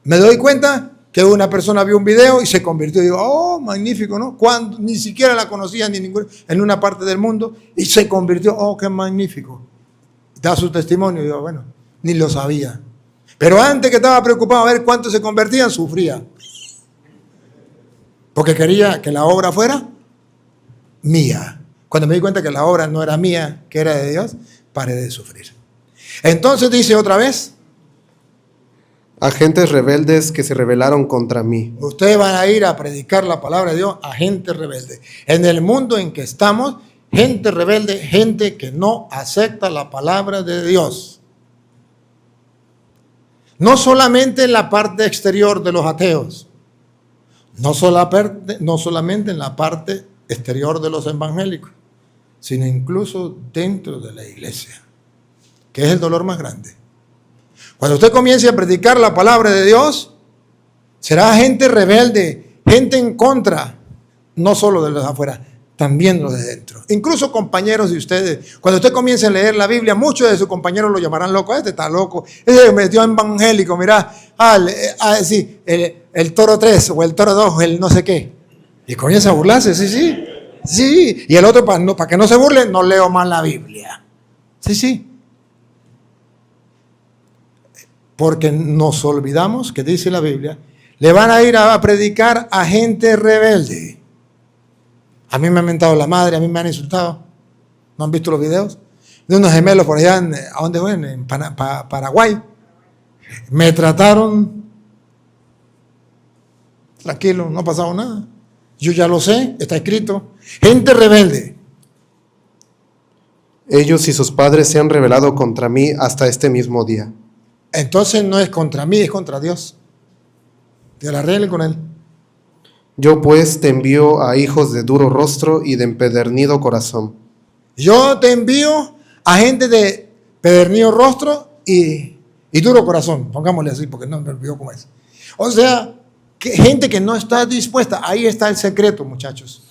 me doy cuenta que una persona vio un video y se convirtió. Y digo, oh, magnífico, ¿no? Cuando ni siquiera la conocía en una parte del mundo y se convirtió. Oh, qué magnífico. Da su testimonio. Y digo, bueno, ni lo sabía. Pero antes que estaba preocupado a ver cuántos se convertían, sufría. Porque quería que la obra fuera mía. Cuando me di cuenta que la obra no era mía, que era de Dios, paré de sufrir. Entonces dice otra vez,
A gentes rebeldes que se rebelaron contra mí.
ustedes van a ir a predicar la palabra de Dios a gente rebelde. En el mundo en que estamos, gente rebelde, gente que no acepta la palabra de Dios. No solamente en la parte exterior de los ateos, no solamente en la parte exterior de los evangélicos, sino incluso dentro de la iglesia, que es el dolor más grande. Cuando usted comience a predicar la palabra de Dios, será gente rebelde, gente en contra, no solo de los de afuera, también los de dentro. Incluso compañeros de ustedes. Cuando usted comience a leer la Biblia, muchos de sus compañeros lo llamarán loco. Este está loco, este se metió evangélico, mira, el toro 3 o el toro 2, el no sé qué. Y comienza a burlarse, sí. Y el otro, para que no se burle, no leo más la Biblia. Sí. Porque nos olvidamos que dice la Biblia, le van a ir a predicar a gente rebelde. A mí me han mentado la madre, a mí me han insultado. ¿No han visto los videos? De unos gemelos por allá, ¿a dónde fue? En Paraguay. Me trataron tranquilo, no ha pasado nada. Yo ya lo sé, está escrito. Gente rebelde.
Ellos y sus padres se han rebelado contra mí hasta este mismo día.
Entonces no es contra mí, es contra Dios. Que la arregle con él.
Yo pues te envío a hijos de duro rostro y de empedernido corazón.
Yo te envío a gente de pedernido rostro y duro corazón. Pongámosle así porque no me olvidó cómo es. O sea, gente que no está dispuesta. Ahí está el secreto, muchachos.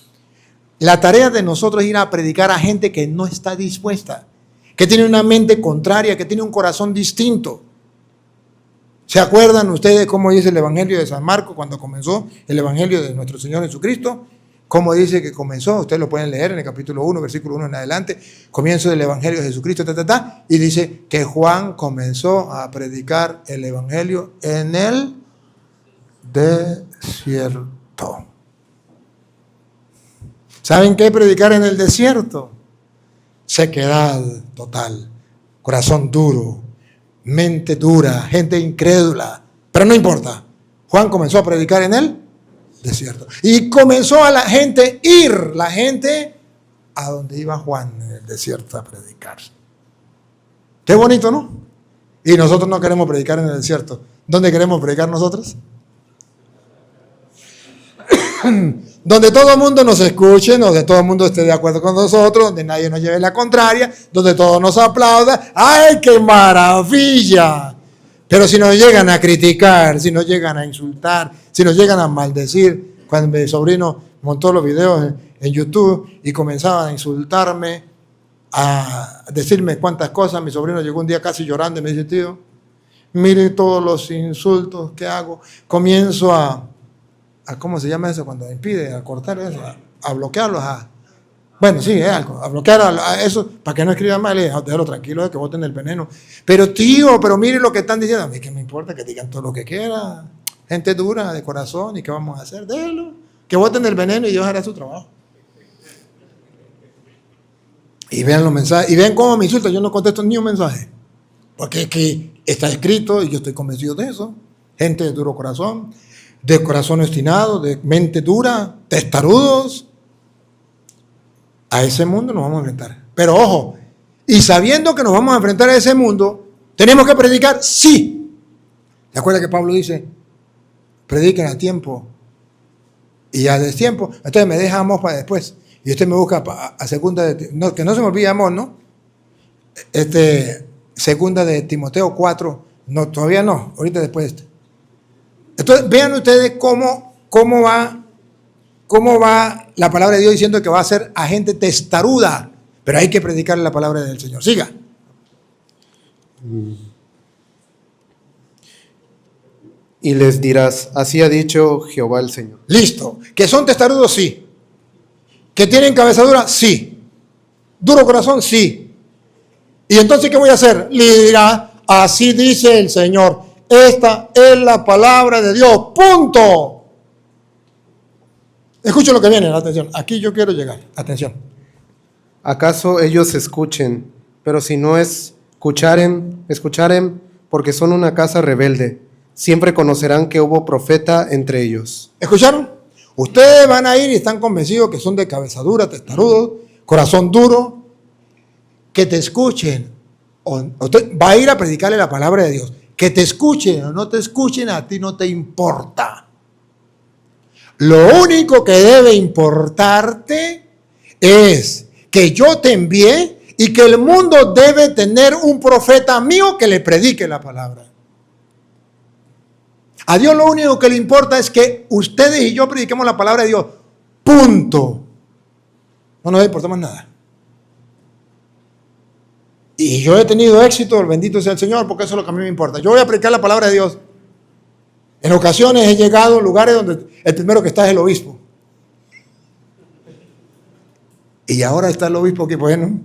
La tarea de nosotros es ir a predicar a gente que no está dispuesta, que tiene una mente contraria, que tiene un corazón distinto. ¿Se acuerdan ustedes cómo dice el Evangelio de San Marcos cuando comenzó el Evangelio de nuestro Señor Jesucristo? ¿Cómo dice que comenzó? Ustedes lo pueden leer en el capítulo 1, versículo 1 en adelante. Comienzo del Evangelio de Jesucristo, y dice que Juan comenzó a predicar el Evangelio en el desierto. ¿Saben qué predicar en el desierto? Sequedad total, corazón duro, mente dura, gente incrédula. Pero no importa. Juan comenzó a predicar en el desierto. Y comenzó a la gente a donde iba Juan en el desierto a predicar. Qué bonito, ¿no? Y nosotros no queremos predicar en el desierto. ¿Dónde queremos predicar nosotros? Donde todo el mundo nos escuche, donde todo el mundo esté de acuerdo con nosotros, donde nadie nos lleve la contraria, donde todos nos aplauda. ¡Ay, qué maravilla! Pero si nos llegan a criticar, si nos llegan a insultar, si nos llegan a maldecir, cuando mi sobrino montó los videos en YouTube y comenzaba a insultarme, a decirme cuántas cosas, mi sobrino llegó un día casi llorando y me dice: tío, mire todos los insultos que hago. Comienzo a ¿cómo se llama eso? Cuando impide, a cortar eso, a bloquearlos, bueno, sí, es algo, a bloquear a eso, para que no escriban mal, déjalo tranquilo, que voten el veneno. Pero tío, pero mire lo que están diciendo. A mí que me importa que digan todo lo que quieran. Gente dura, de corazón, ¿y qué vamos a hacer? Déjalo, que voten el veneno y Dios hará su trabajo. Y vean los mensajes, y vean cómo me insultan. Yo no contesto ni un mensaje, porque es que está escrito y yo estoy convencido de eso. Gente de duro corazón, de corazón obstinado, de mente dura, testarudos. A ese mundo nos vamos a enfrentar. Pero ojo, y sabiendo que nos vamos a enfrentar a ese mundo, ¿tenemos que predicar? Sí. ¿Se acuerda que Pablo dice: prediquen a tiempo y a destiempo? Entonces me deja Amós para después. Y usted me busca a segunda de... No, que no se me olvide Amós, ¿no? Segunda de Timoteo 4. No, todavía no. Ahorita después de Entonces, vean ustedes cómo va la palabra de Dios diciendo que va a ser a gente testaruda, pero hay que predicar la palabra del Señor. Siga.
Y les dirás: así ha dicho Jehová el Señor.
Listo. ¿Que son testarudos? Sí. ¿Que tienen cabeza dura? Sí. ¿Duro corazón? Sí. ¿Y entonces qué voy a hacer? Le dirá: así dice el Señor. Esta es la palabra de Dios. Punto. Escuchen lo que viene, atención. Aquí yo quiero llegar. Atención.
¿Acaso ellos escuchen? Pero si no escucharen, porque son una casa rebelde. Siempre conocerán que hubo profeta entre ellos. ¿Escucharon?
Ustedes van a ir y están convencidos que son de cabeza dura, testarudos, corazón duro, que te escuchen. Usted va a ir a predicarle la palabra de Dios. Que te escuchen o no te escuchen, a ti no te importa. Lo único que debe importarte es que yo te envié y que el mundo debe tener un profeta mío que le predique la palabra. A Dios lo único que le importa es que ustedes y yo prediquemos la palabra de Dios. Punto. No nos importa más nada. Y yo he tenido éxito, bendito sea el Señor, porque eso es lo que a mí me importa. Yo voy a predicar la palabra de Dios. En ocasiones he llegado a lugares donde el primero que está es el obispo. Y ahora está el obispo que bueno.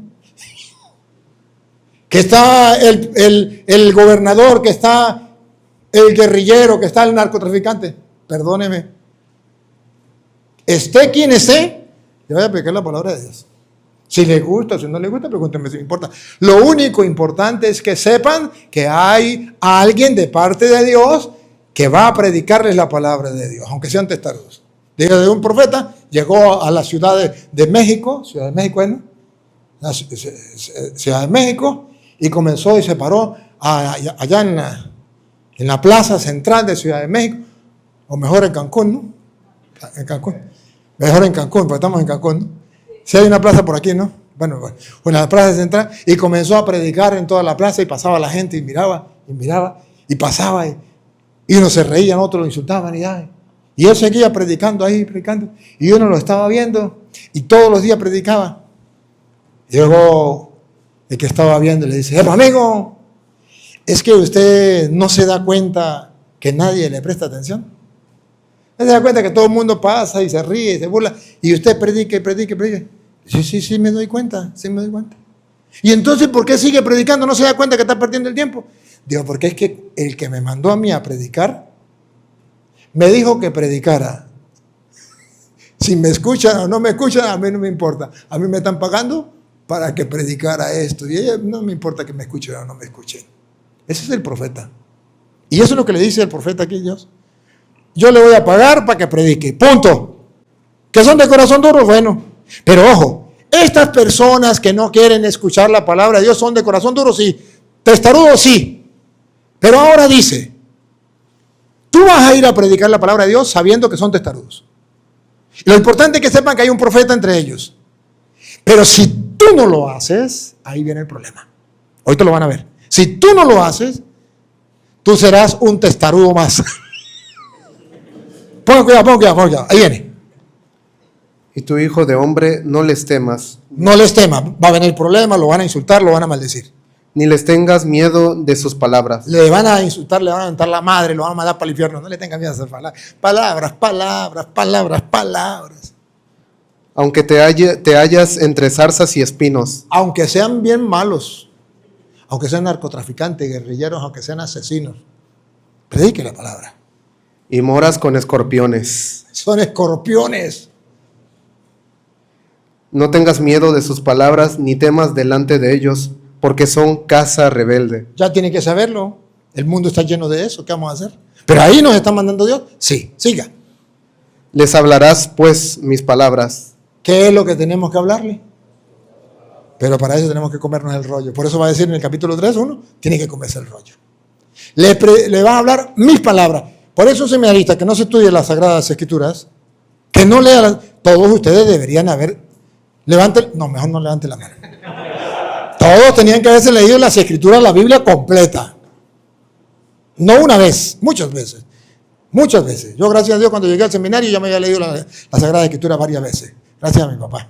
Que está el gobernador, que está el guerrillero, que está el narcotraficante. Perdóneme. Esté quien esté, yo voy a predicar la palabra de Dios. Si les gusta, si no les gusta, pregúntenme si me importa. Lo único importante es que sepan que hay alguien de parte de Dios que va a predicarles la palabra de Dios, aunque sean testarudos. Diga de un profeta, llegó a la Ciudad de México, Ciudad de México, ¿no? Ciudad de México, y comenzó y se paró allá en la plaza central de Ciudad de México, o mejor en Cancún, ¿no? En Cancún. Mejor en Cancún, porque estamos en Cancún, ¿no? Si hay una plaza por aquí, ¿no? Bueno, en la plaza central, y comenzó a predicar en toda la plaza, y pasaba la gente, y miraba, y pasaba, y unos se reían, otros lo insultaban, y él seguía predicando ahí, predicando, y uno lo estaba viendo, y todos los días predicaba. Llegó el que estaba viendo y le dice: amigo, ¿es que usted no se da cuenta que nadie le presta atención? ¿No se da cuenta que todo el mundo pasa y se ríe y se burla, y usted predica y predica y predica? Sí, me doy cuenta, sí me doy cuenta. ¿Y entonces por qué sigue predicando? ¿No se da cuenta que está perdiendo el tiempo? Digo, porque es que el que me mandó a mí a predicar, me dijo que predicara. Si me escuchan o no me escuchan, a mí no me importa. A mí me están pagando para que predicara esto. Y ella no me importa que me escuchen o no me escuchen. Ese es el profeta. Y eso es lo que le dice el profeta aquí, Dios. Yo le voy a pagar para que predique. Punto. ¿Que son de corazón duro? Bueno. Pero ojo, estas personas que no quieren escuchar la palabra de Dios son de corazón duro, sí. Testarudos, sí. Pero ahora dice, tú vas a ir a predicar la palabra de Dios sabiendo que son testarudos. Lo importante es que sepan que hay un profeta entre ellos. Pero si tú no lo haces, ahí viene el problema. Hoy te lo van a ver. Si tú no lo haces, tú serás un testarudo más. Ponga cuidado. Ahí viene.
Y tu hijo de hombre, no les temas.
No les temas. Va a venir el problema, lo van a insultar, lo van a maldecir.
Ni les tengas miedo de sus palabras.
Le van a insultar, le van a mentar la madre, lo van a mandar para el infierno. No le tengas miedo a esas palabras.
Aunque te hallas entre zarzas y espinos.
Aunque sean bien malos, aunque sean narcotraficantes, guerrilleros, aunque sean asesinos, predique la palabra.
Y moras con escorpiones.
Son escorpiones.
No tengas miedo de sus palabras, ni temas delante de ellos, porque son casa rebelde.
Ya tiene que saberlo. El mundo está lleno de eso. ¿Qué vamos a hacer? Pero ahí nos está mandando Dios. Sí, siga.
Les hablarás, pues, mis palabras.
¿Qué es lo que tenemos que hablarle? Pero para eso tenemos que comernos el rollo. Por eso va a decir en el capítulo 3, tiene que comerse el rollo. Le van a hablar mis palabras. Por eso, seminarista, que no se estudie las Sagradas Escrituras, que no lea, todos ustedes deberían haber, mejor no levante la mano. Todos tenían que haberse leído las Escrituras, la Biblia completa. No una vez, muchas veces. Muchas veces. Yo, gracias a Dios, cuando llegué al seminario, ya me había leído la Sagrada Escritura varias veces. Gracias a mi papá,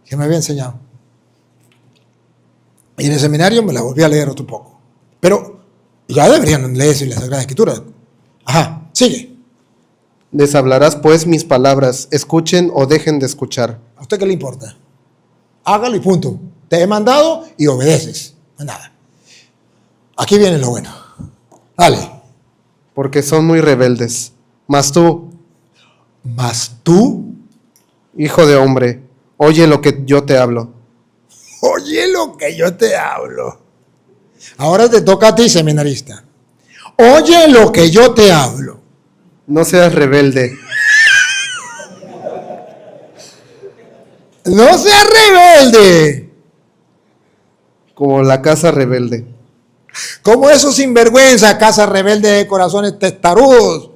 que me había enseñado. Y en el seminario me la volví a leer otro poco. Pero ya deberían leerse la Sagrada Escritura. Ajá, sigue.
Les hablarás, pues, mis palabras. Escuchen o dejen de escuchar.
¿A usted qué le importa? Hágalo y punto. Te he mandado y obedeces. No es nada. Aquí viene lo bueno. Dale.
Porque son muy rebeldes. Mas tú, hijo de hombre, oye lo que yo te hablo.
Oye lo que yo te hablo. Ahora te toca a ti, seminarista. Oye lo que yo te hablo.
No seas rebelde.
No seas rebelde.
Como la casa rebelde.
Como esos sinvergüenza, casa rebelde de corazones testarudos,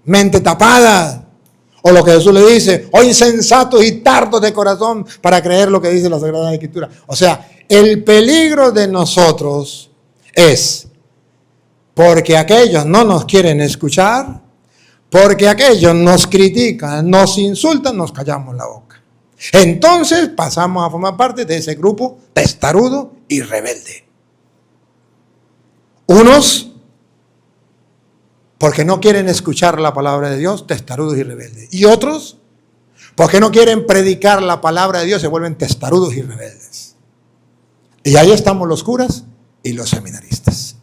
mente tapada. O lo que Jesús le dice, oh insensatos y tardos de corazón para creer lo que dice la Sagrada Escritura. O sea, el peligro de nosotros es porque aquellos no nos quieren escuchar, porque aquellos nos critican, nos insultan, nos callamos la boca. Entonces pasamos a formar parte de ese grupo testarudo y rebelde. Unos porque no quieren escuchar la palabra de Dios, testarudos y rebeldes. Y otros porque no quieren predicar la palabra de Dios, se vuelven testarudos y rebeldes. Y ahí estamos los curas y los seminaristas.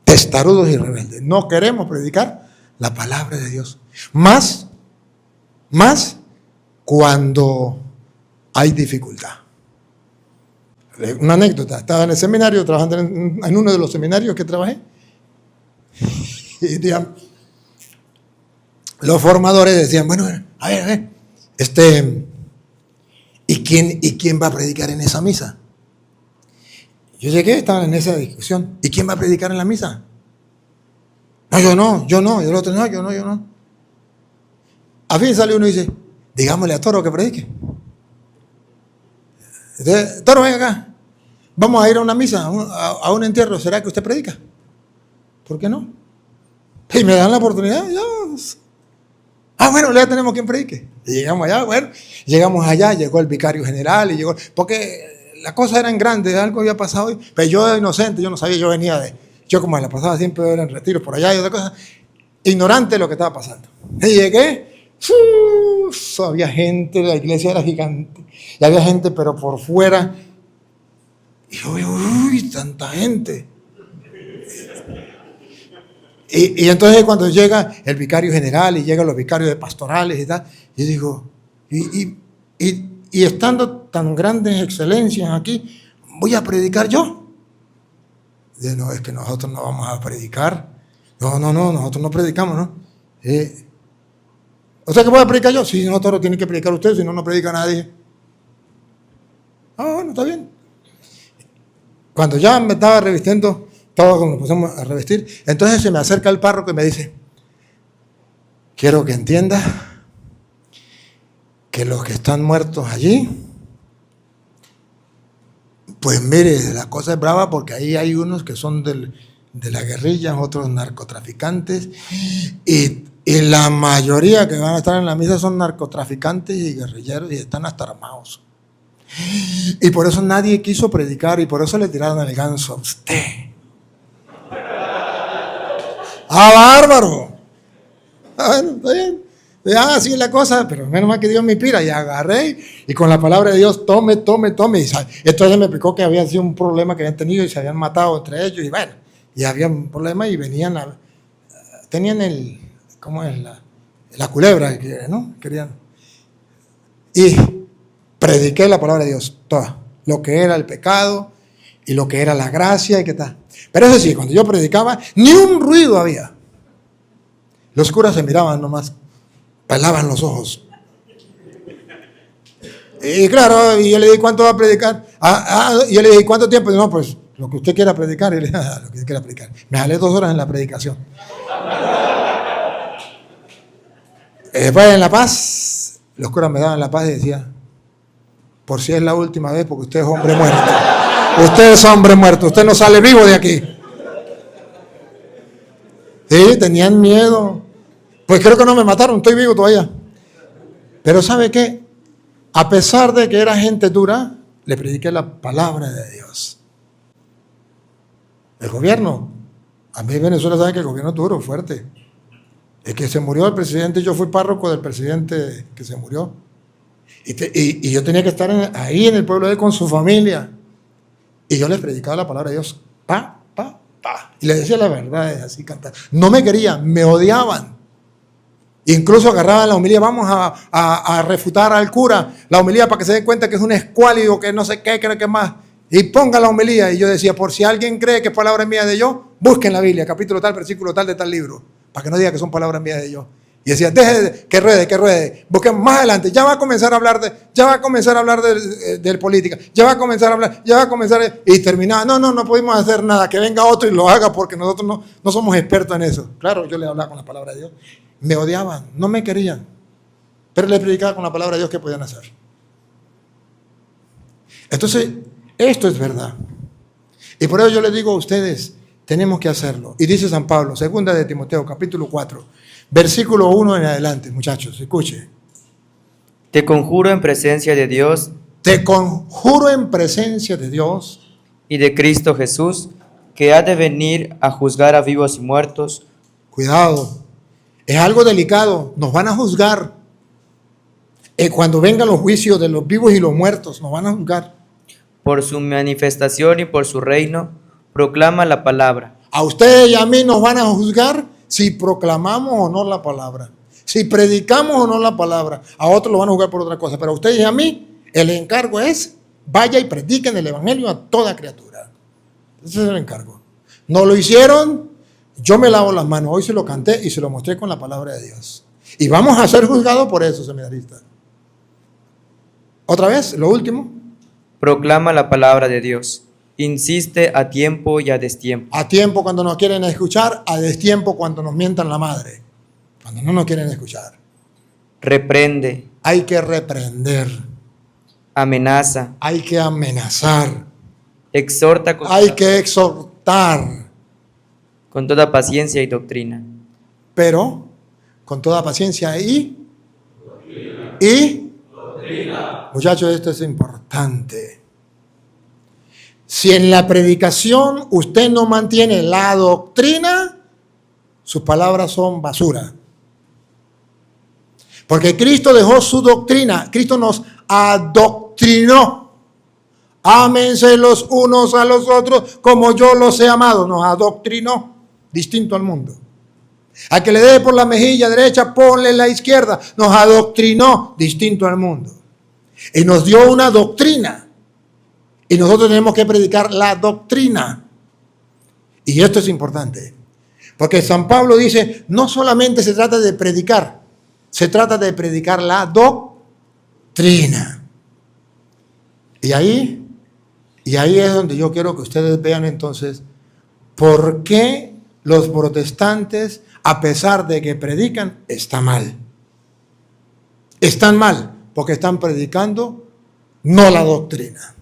Testarudos y rebeldes. No queremos predicar la palabra de Dios. Más cuando hay dificultad. Una anécdota. Estaba en el seminario, trabajando en uno de los seminarios que trabajé. Y los formadores decían, bueno, a ver, ¿y quién va a predicar en esa misa? Yo llegué, estaban en esa discusión. ¿Y quién va a predicar en la misa? No, yo no, y el otro, no, yo no. A fin sale uno y dice, digámosle a Toro que predique. Entonces, Toro, ven acá. Vamos a ir a una misa, a un entierro. ¿Será que usted predica? ¿Por qué no? Y me dan la oportunidad. Bueno, ya tenemos quien predique. Y llegamos allá, llegamos allá, llegó el vicario general y llegó, porque las cosas eran grandes, algo había pasado, pero yo inocente, yo no sabía, yo como la pasaba siempre era en retiro por allá y otra cosa, ignorante de lo que estaba pasando. Y llegué, había gente, la iglesia era gigante, y había gente pero por fuera, y yo, tanta gente. Y entonces cuando llega el vicario general y llegan los vicarios de pastorales y tal, yo digo, y estando tan grandes excelencias aquí, ¿voy a predicar yo? Dice, no, es que nosotros no vamos a predicar. No, nosotros no predicamos, ¿no? O sea que voy a predicar yo. Sí, nosotros lo tienen que predicar ustedes, si no, no predica nadie. Bueno, está bien. Cuando ya me estaba revistiendo, todos nos pusimos a revestir, entonces se me acerca el párroco y me dice, quiero que entienda que los que están muertos allí, pues mire, la cosa es brava porque ahí hay unos que son de la guerrilla, otros narcotraficantes, y la mayoría que van a estar en la misa son narcotraficantes y guerrilleros y están hasta armados. Y por eso nadie quiso predicar y por eso le tiraron el ganso a usted. ¡Bárbaro! Bueno, está bien. Así es la cosa, pero menos mal que Dios me inspira. Y agarré y con la palabra de Dios, tome. Y entonces me explicó que había sido un problema que habían tenido y se habían matado entre ellos. Y bueno, y había un problema y venían tenían ¿cómo es? La culebra, ¿no? Querían. Y prediqué la palabra de Dios, toda. Lo que era el pecado y lo que era la gracia y qué tal. Pero eso sí, cuando yo predicaba, ni un ruido había. Los curas se miraban nomás, pelaban los ojos. Y claro, y yo le dije, ¿cuánto va a predicar? Y yo le dije, ¿cuánto tiempo? Y no, pues lo que usted quiera predicar. Y le dije, lo que usted quiera predicar. Me jalé 2 horas en la predicación. Después en La Paz, los curas me daban la paz y decían, por si es la última vez, porque usted es hombre muerto. Usted es hombre muerto, usted no sale vivo de aquí. Sí, tenían miedo. Pues creo que no me mataron, estoy vivo todavía. Pero ¿sabe qué? A pesar de que era gente dura, le prediqué la palabra de Dios. El gobierno, a mí en Venezuela saben que el gobierno es duro, fuerte. Es que se murió el presidente, yo fui párroco del presidente que se murió. Y yo tenía que estar ahí en el pueblo de él con su familia. Y yo les predicaba la palabra de Dios. Y les decía la verdad, así cantar. No me querían, me odiaban. Incluso agarraban la homilía, vamos a refutar al cura la homilía para que se den cuenta que es un escuálido, que no sé qué, que más. Y ponga la homilía. Y yo decía, por si alguien cree que es palabra mía de yo, busquen la Biblia, capítulo tal, versículo tal de tal libro, para que no diga que son palabras mías de yo. Y decía, deje que ruede. Busquen más adelante, ya va a comenzar a hablar de política, ya va a comenzar a hablar, y terminaba, no pudimos hacer nada, que venga otro y lo haga porque nosotros no somos expertos en eso. Claro, yo le hablaba con la palabra de Dios. Me odiaban, no me querían, pero le predicaba con la palabra de Dios que podían hacer. Entonces, esto es verdad. Y por eso yo les digo a ustedes, tenemos que hacerlo. Y dice San Pablo, 2 de Timoteo, capítulo 4, versículo 1 en adelante, muchachos, escuche.
Te conjuro en presencia de Dios.
Te conjuro en presencia de Dios.
Y de Cristo Jesús, que ha de venir a juzgar a vivos y muertos.
Cuidado, es algo delicado, nos van a juzgar. Cuando vengan los juicios de los vivos y los muertos, nos van a juzgar.
Por su manifestación y por su reino, proclama la palabra.
A ustedes y a mí nos van a juzgar si proclamamos o no la palabra, si predicamos o no la palabra. A otros lo van a juzgar por otra cosa, pero a ustedes y a mí el encargo es, vaya y prediquen el evangelio a toda criatura. Ese es el encargo. No lo hicieron, yo me lavo las manos. Hoy se lo canté y se lo mostré con la palabra de Dios. Y vamos a ser juzgados por eso, seminaristas. Otra vez, lo último.
Proclama la palabra de Dios. Insiste a tiempo y a destiempo.
A tiempo cuando nos quieren escuchar, a destiempo cuando nos mientan la madre. Cuando no nos quieren escuchar.
Reprende.
Hay que reprender.
Amenaza.
Hay que amenazar.
Exhorta
Hay que exhortar.
con toda paciencia y doctrina.
Pero con toda paciencia y muchachos, esto es importante. Si en la predicación usted no mantiene la doctrina, sus palabras son basura. Porque Cristo dejó su doctrina, Cristo nos adoctrinó. Ámense los unos a los otros como yo los he amado. Nos adoctrinó, distinto al mundo. A que le dé por la mejilla derecha, ponle la izquierda. Nos adoctrinó, distinto al mundo. Y nos dio una doctrina. Y nosotros tenemos que predicar la doctrina. Y esto es importante. Porque San Pablo dice, no solamente se trata de predicar, se trata de predicar la doctrina. Y ahí es donde yo quiero que ustedes vean entonces por qué los protestantes, a pesar de que predican, están mal. Están mal porque están predicando no la doctrina.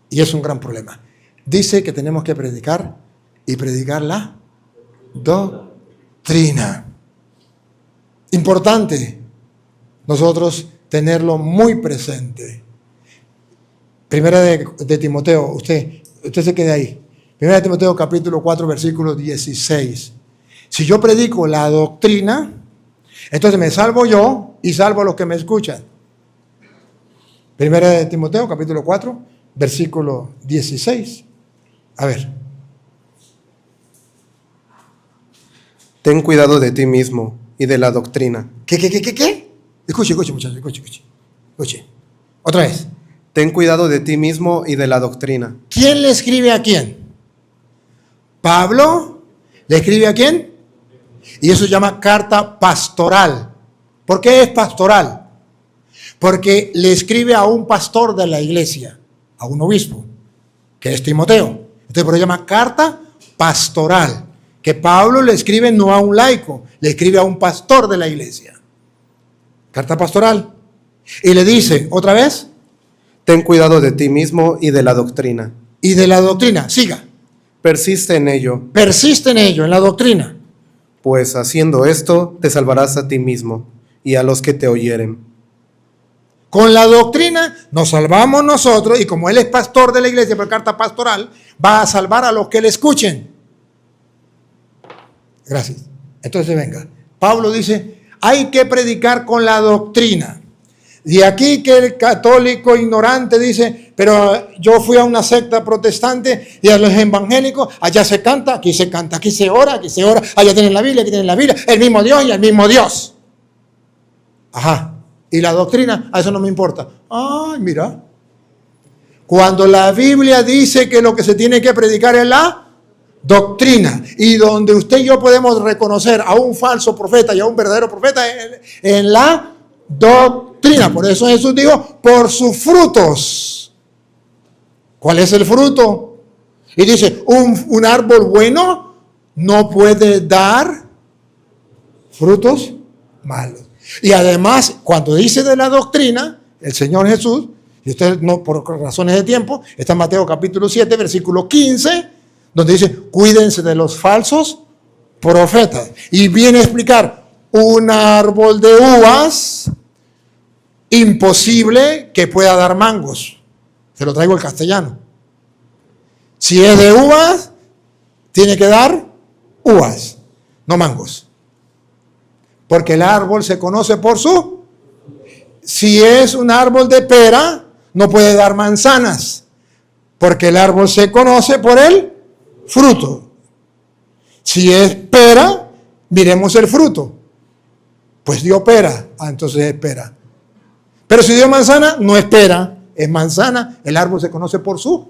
Y es un gran problema. Dice que tenemos que predicar y predicar la doctrina. Importante nosotros tenerlo muy presente. Primera de Timoteo, usted se quede ahí. Primera de Timoteo capítulo 4 versículo 16. Si yo predico la doctrina, entonces me salvo yo y salvo a los que me escuchan. Primera de Timoteo capítulo 4 versículo 16. A ver.
Ten cuidado de ti mismo y de la doctrina.
¿Qué? Escuche, muchachos, escuche. Otra vez.
Ten cuidado de ti mismo y de la doctrina.
¿Quién le escribe a quién? ¿Pablo le escribe a quién? Y eso se llama carta pastoral. ¿Por qué es pastoral? Porque le escribe a un pastor de la iglesia, a un obispo, que es Timoteo. Entonces por eso se llama carta pastoral. Que Pablo le escribe no a un laico, le escribe a un pastor de la iglesia. Carta pastoral. Y le dice, otra vez,
ten cuidado de ti mismo y de la doctrina.
Y de la doctrina, siga.
Persiste en ello.
Persiste en ello, en la doctrina.
Pues haciendo esto, te salvarás a ti mismo y a los que te oyeren.
Con la doctrina nos salvamos nosotros y como él es pastor de la iglesia por carta pastoral, va a salvar a los que le escuchen. Gracias. Entonces venga. Pablo dice, hay que predicar con la doctrina. De aquí que el católico ignorante dice, pero yo fui a una secta protestante y a los evangélicos, allá se canta, aquí se ora, allá tienen la Biblia, aquí tienen la Biblia, el mismo Dios y el mismo Dios. Ajá. Y la doctrina, a eso no me importa. Ay, mira. Cuando la Biblia dice que lo que se tiene que predicar es la doctrina, y donde usted y yo podemos reconocer a un falso profeta y a un verdadero profeta en la doctrina. Por eso Jesús dijo, por sus frutos. ¿Cuál es el fruto? Y dice, un árbol bueno no puede dar frutos malos. Y además, cuando dice de la doctrina, el Señor Jesús, y usted no por razones de tiempo, está en Mateo capítulo 7, versículo 15, donde dice, cuídense de los falsos profetas. Y viene a explicar, un árbol de uvas, imposible que pueda dar mangos. Se lo traigo el castellano. Si es de uvas, tiene que dar uvas, no mangos. Porque el árbol se conoce por su... Si es un árbol de pera, no puede dar manzanas. Porque el árbol se conoce por el fruto. Si es pera, miremos el fruto. Pues dio pera, entonces es pera. Pero si dio manzana, no es pera, es manzana. El árbol se conoce por su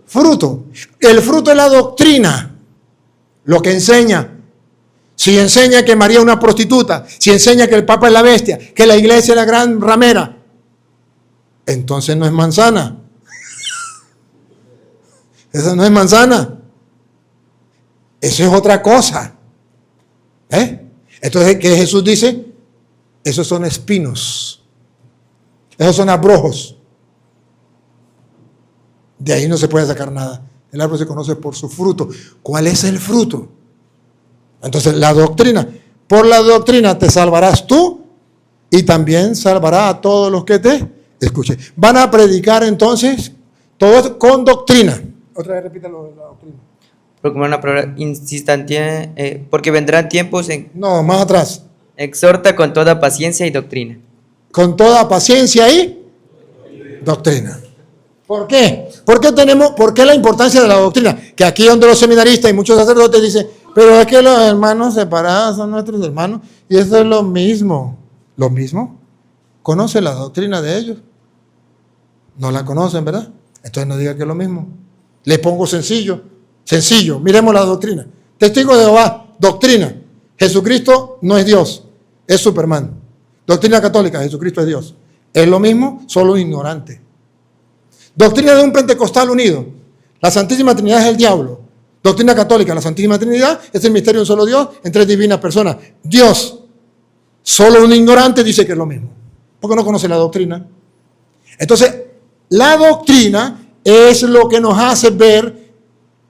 fruto. El fruto es la doctrina, lo que enseña. si enseña que María es una prostituta, si enseña que el Papa es la bestia, que la iglesia es la gran ramera, entonces no es manzana. Esa no es manzana. Eso es otra cosa. Entonces, ¿qué Jesús dice? Esos son espinos. Esos son abrojos. De ahí no se puede sacar nada. El árbol se conoce por su fruto. ¿Cuál es el fruto? Entonces, la doctrina. Por la doctrina te salvarás tú y también salvará a todos los que te escuchen. Van a predicar entonces todo con doctrina. Otra vez repítalo, la doctrina.
Porque vendrán tiempos en...
No, más atrás.
Exhorta con toda paciencia y doctrina.
Con toda paciencia y doctrina. ¿Por qué? ¿Por qué la importancia de la doctrina? Que aquí donde los seminaristas y muchos sacerdotes dicen, pero es que los hermanos separados son nuestros hermanos y eso es lo mismo. ¿Lo mismo? ¿Conoce la doctrina de ellos? No la conocen, ¿verdad? Entonces no diga que es lo mismo. Le pongo sencillo, miremos la doctrina. Testigo de Jehová, doctrina. Jesucristo no es Dios, es Superman. Doctrina católica, Jesucristo es Dios. Es lo mismo, solo ignorante. Doctrina de un pentecostal unido. La Santísima Trinidad es el diablo. Doctrina católica, la Santísima Trinidad es el misterio de un solo Dios en tres divinas personas. Dios, solo un ignorante dice que es lo mismo. Porque no conoce la doctrina. Entonces, la doctrina es lo que nos hace ver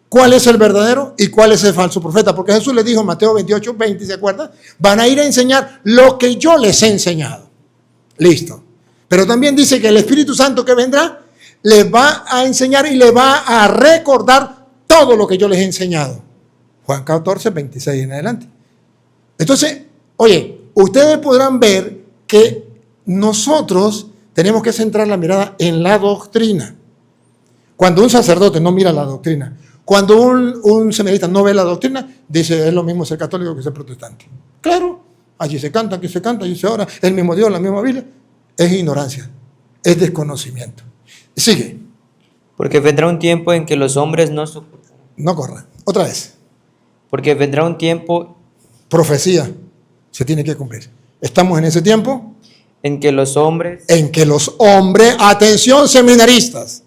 cuál es el verdadero y cuál es el falso profeta. Porque Jesús les dijo en Mateo 28, 20, ¿se acuerdan? Van a ir a enseñar lo que yo les he enseñado. Listo. Pero también dice que el Espíritu Santo que vendrá les va a enseñar y les va a recordar todo lo que yo les he enseñado. Juan 14, 26 en adelante. Entonces, oye, ustedes podrán ver que nosotros tenemos que centrar la mirada en la doctrina. Cuando un sacerdote no mira la doctrina, cuando un seminarista no ve la doctrina, dice, es lo mismo ser católico que ser protestante. Claro, allí se canta, aquí se canta, allí se ora, el mismo Dios, la misma Biblia. Es ignorancia, es desconocimiento. Sigue.
Porque vendrá un tiempo en que los hombres no soportarán.
No corran. Otra vez.
Porque vendrá un tiempo...
Profecía se tiene que cumplir. Estamos en ese tiempo.
En que los hombres...
Atención seminaristas.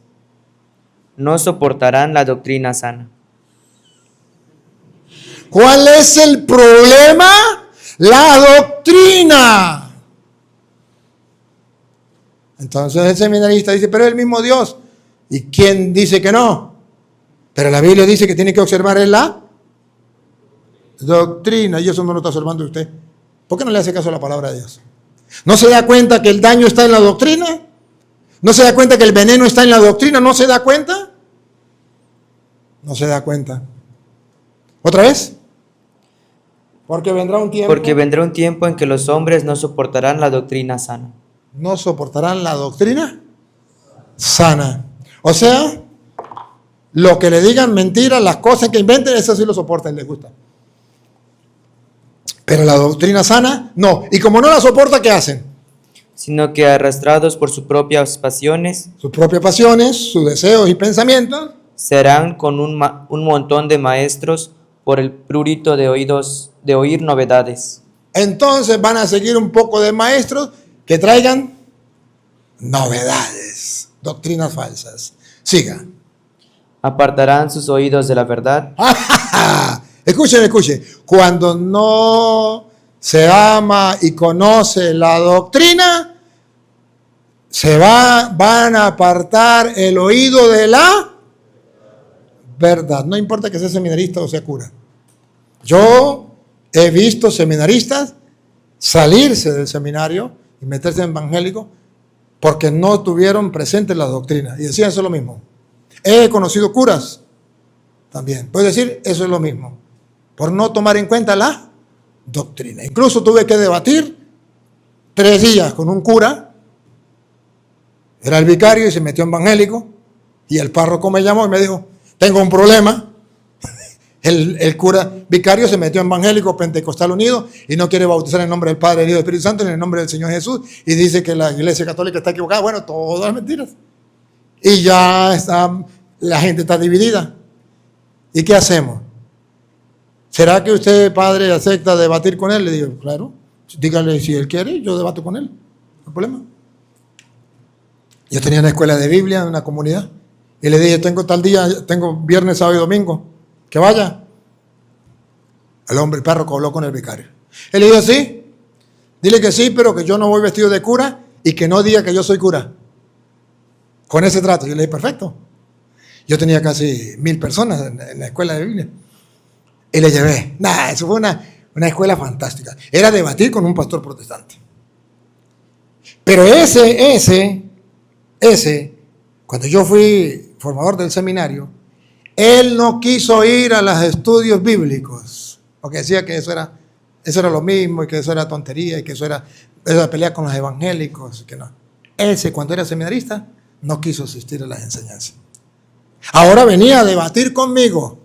No soportarán la doctrina sana.
¿Cuál es el problema? La doctrina. Entonces el seminarista dice, pero es el mismo Dios. ¿Y quién dice que no? Pero la Biblia dice que tiene que observar en la doctrina, y eso no lo está observando usted. ¿Por qué no le hace caso a la palabra de Dios? ¿No se da cuenta que el daño está en la doctrina? ¿No se da cuenta que el veneno está en la doctrina? ¿No se da cuenta? No se da cuenta. ¿Otra vez? Porque vendrá un tiempo.
Porque vendrá un tiempo en que los hombres no soportarán la doctrina sana.
No soportarán la doctrina sana. O sea, lo que le digan mentiras, las cosas que inventen, eso sí lo soportan, les gusta. Pero la doctrina sana, no. Y como no la soporta, ¿qué hacen?
Sino que arrastrados por sus propias pasiones,
sus deseos y pensamientos,
serán con un montón de maestros por el prurito de oír novedades.
Entonces van a seguir un poco de maestros que traigan novedades, doctrinas falsas. Siga.
Apartarán sus oídos de la verdad.
Escuchen. Cuando no se ama y conoce la doctrina, van a apartar el oído de la verdad. No importa que sea seminarista o sea cura. Yo he visto seminaristas salirse del seminario y meterse en evangélico porque no tuvieron presente la doctrina. Y decían eso es lo mismo. He conocido curas también. Puedes decir, eso es lo mismo. Por no tomar en cuenta la doctrina. Incluso tuve que debatir 3 días con un cura. Era el vicario y se metió en evangélico. Y el párroco me llamó y me dijo, tengo un problema. El cura vicario se metió en evangélico pentecostal unido y no quiere bautizar en el nombre del Padre, del Hijo y del Espíritu Santo, en el nombre del Señor Jesús, y dice que la iglesia católica está equivocada. Bueno, todas las mentiras. Y ya la gente está dividida. ¿Y qué hacemos? ¿Será que usted, padre, acepta debatir con él? Le digo, claro, dígale si él quiere, yo debato con él, no hay problema. Yo tenía una escuela de Biblia en una comunidad y le dije, tengo tal día, tengo viernes, sábado y domingo, que vaya. El hombre, el párroco, habló con el vicario. Él le dijo, sí, dile que sí, pero que yo no voy vestido de cura y que no diga que yo soy cura. Con ese trato. Yo le dije, perfecto. Yo tenía casi 1000 personas en la escuela de Biblia. Y le llevé. Nah, eso fue una escuela fantástica. Era debatir con un pastor protestante. Pero ese, cuando yo fui formador del seminario, él no quiso ir a los estudios bíblicos, porque decía que eso era lo mismo, y que eso era tontería, y que eso era pelear con los evangélicos, que no. Ese, cuando era seminarista, no quiso asistir a las enseñanzas. Ahora venía a debatir conmigo,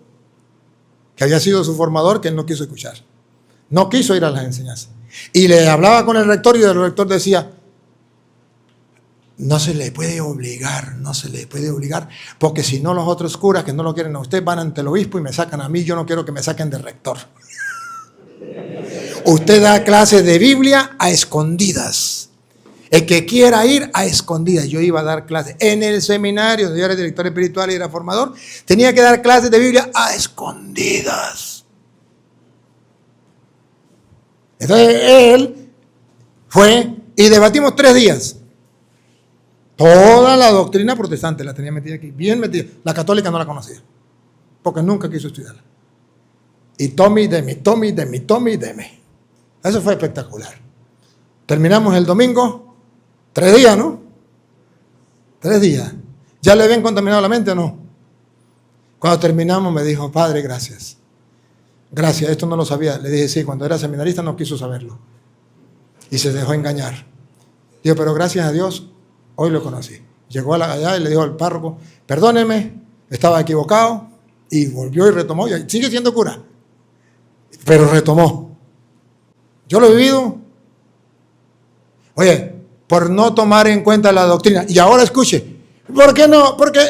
que había sido su formador, que él no quiso escuchar. No quiso ir a las enseñanzas. Y le hablaba con el rector, y el rector decía, no se le puede obligar, porque si no los otros curas que no lo quieren a usted van ante el obispo y me sacan a mí, yo no quiero que me saquen de rector. Usted da clases de Biblia a escondidas. El que quiera ir a escondidas. Yo iba a dar clases en el seminario, donde yo era director espiritual y era formador, tenía que dar clases de Biblia a escondidas. Entonces él fue y debatimos 3 días. Toda la doctrina protestante la tenía metida aquí, bien metida. La católica no la conocía, porque nunca quiso estudiarla. Y tome, deme. Eso fue espectacular. Terminamos el domingo, 3 días, ¿no? 3 días. ¿Ya le habían contaminado la mente o no? Cuando terminamos me dijo, padre, gracias. Gracias, esto no lo sabía. Le dije, sí, cuando era seminarista no quiso saberlo. Y se dejó engañar. Digo, pero gracias a Dios, hoy lo conocí. Llegó allá y le dijo al párroco, perdóneme, estaba equivocado. Y volvió y retomó. Y sigue siendo cura. Pero retomó. Yo lo he vivido. Oye, por no tomar en cuenta la doctrina. Y ahora escuche, ¿por qué no? Porque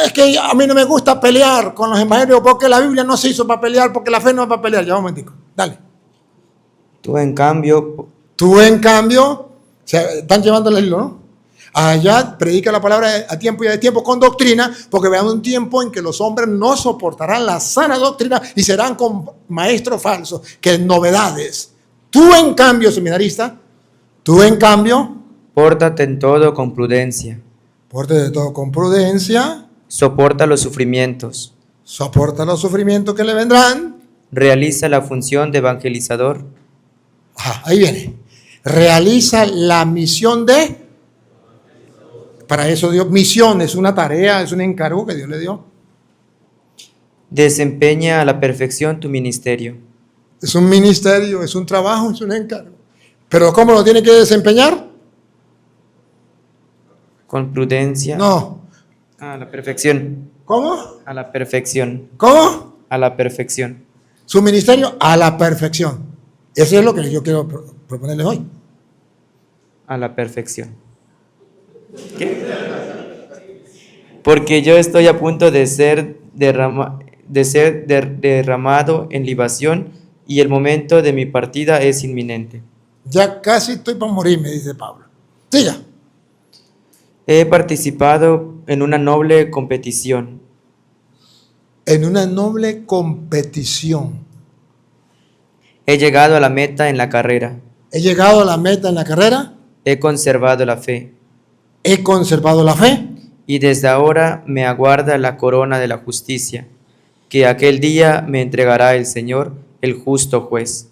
es que a mí no me gusta pelear con los evangelios, porque la Biblia no se hizo para pelear, porque la fe no es para pelear. Ya un momentico, dale.
Tú en cambio,
se están llevando el hilo, ¿no? Allá predica la palabra a tiempo y a destiempo con doctrina, porque veamos un tiempo en que los hombres no soportarán la sana doctrina y serán con maestros falsos, que novedades. Tú en cambio, seminarista,
pórtate en todo con prudencia.
Pórtate de todo con prudencia.
Soporta los sufrimientos.
Soporta los sufrimientos que le vendrán.
Realiza la función de evangelizador.
Ajá, ahí viene. Realiza la misión de... Para eso Dios, misión es una tarea, es un encargo que Dios le dio.
Desempeña a la perfección tu ministerio.
Es un ministerio, es un trabajo, es un encargo. Pero ¿cómo lo tiene que desempeñar?
Con prudencia.
No.
A la perfección.
¿Cómo?
A la perfección.
¿Cómo?
A la perfección.
Su ministerio a la perfección. Eso es lo que yo quiero proponerles hoy.
A la perfección. ¿Qué? Porque yo estoy a punto de ser derramado en libación y el momento de mi partida es inminente.
Ya casi estoy para morir, me dice Pablo. Siga.
He participado en una noble competición.
En una noble competición.
He llegado a la meta en la carrera.
He llegado a la meta en la carrera.
He conservado la fe.
He conservado la fe.
Y desde ahora me aguarda la corona de la justicia, que aquel día me entregará el Señor, el justo juez.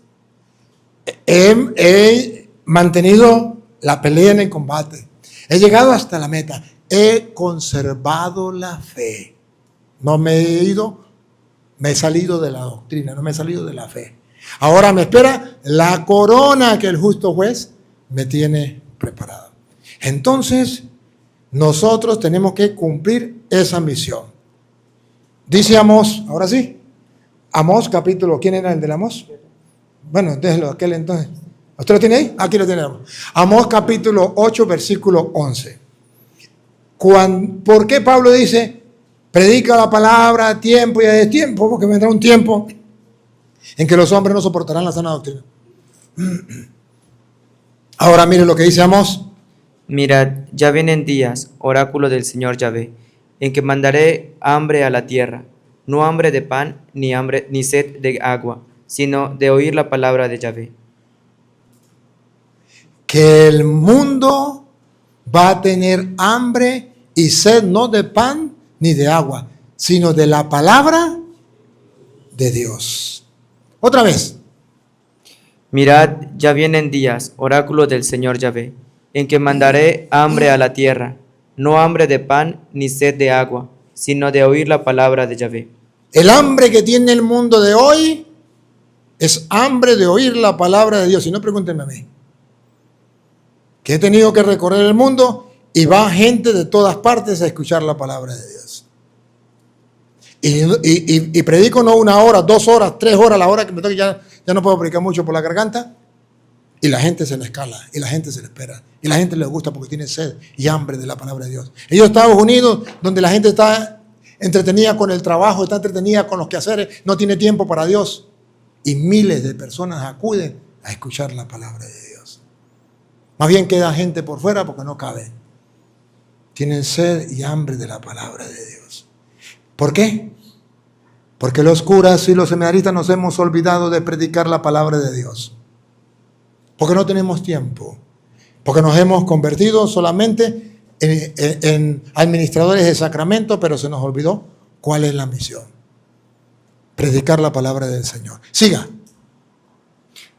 He mantenido la pelea en el combate. He llegado hasta la meta. He conservado la fe. No me he ido, me he salido de la doctrina, no me he salido de la fe. Ahora me espera la corona que el justo juez me tiene preparada. Entonces, nosotros tenemos que cumplir esa misión. Dice Amós, ahora sí, Amós capítulo, ¿quién era el de Amós? Bueno, déjelo aquel entonces. ¿Usted lo tiene ahí? Aquí lo tenemos. Amós capítulo 8, versículo 11. ¿Por qué Pablo dice, predica la palabra a tiempo y a destiempo? Porque vendrá un tiempo en que los hombres no soportarán la sana doctrina. Ahora mire lo que dice Amós.
Mirad, ya vienen días, oráculo del Señor Yahvé, en que mandaré hambre a la tierra, no hambre de pan, ni sed de agua, sino de oír la palabra de Yahvé.
Que el mundo va a tener hambre y sed no de pan ni de agua, sino de la palabra de Dios. Otra vez.
Mirad, ya vienen días, oráculo del Señor Yahvé, en que mandaré hambre a la tierra, no hambre de pan ni sed de agua, sino de oír la palabra de Yahvé.
El hambre que tiene el mundo de hoy es hambre de oír la palabra de Dios. Si no, pregúntenme a mí. Que he tenido que recorrer el mundo y va gente de todas partes a escuchar la palabra de Dios. Y predico no 1 hora, 2 horas, 3 horas, la hora que me toque, ya no puedo predicar mucho por la garganta. Y la gente se le escala, y la gente se le espera, y la gente le gusta porque tiene sed y hambre de la palabra de Dios. En Estados Unidos, donde la gente está entretenida con el trabajo, está entretenida con los quehaceres, no tiene tiempo para Dios. Y miles de personas acuden a escuchar la palabra de Dios. Más bien queda gente por fuera porque no cabe. Tienen sed y hambre de la palabra de Dios. ¿Por qué? Porque los curas y los seminaristas nos hemos olvidado de predicar la palabra de Dios. Porque no tenemos tiempo. Porque nos hemos convertido solamente en administradores de sacramentos, pero se nos olvidó cuál es la misión. Predicar la palabra del Señor. Siga.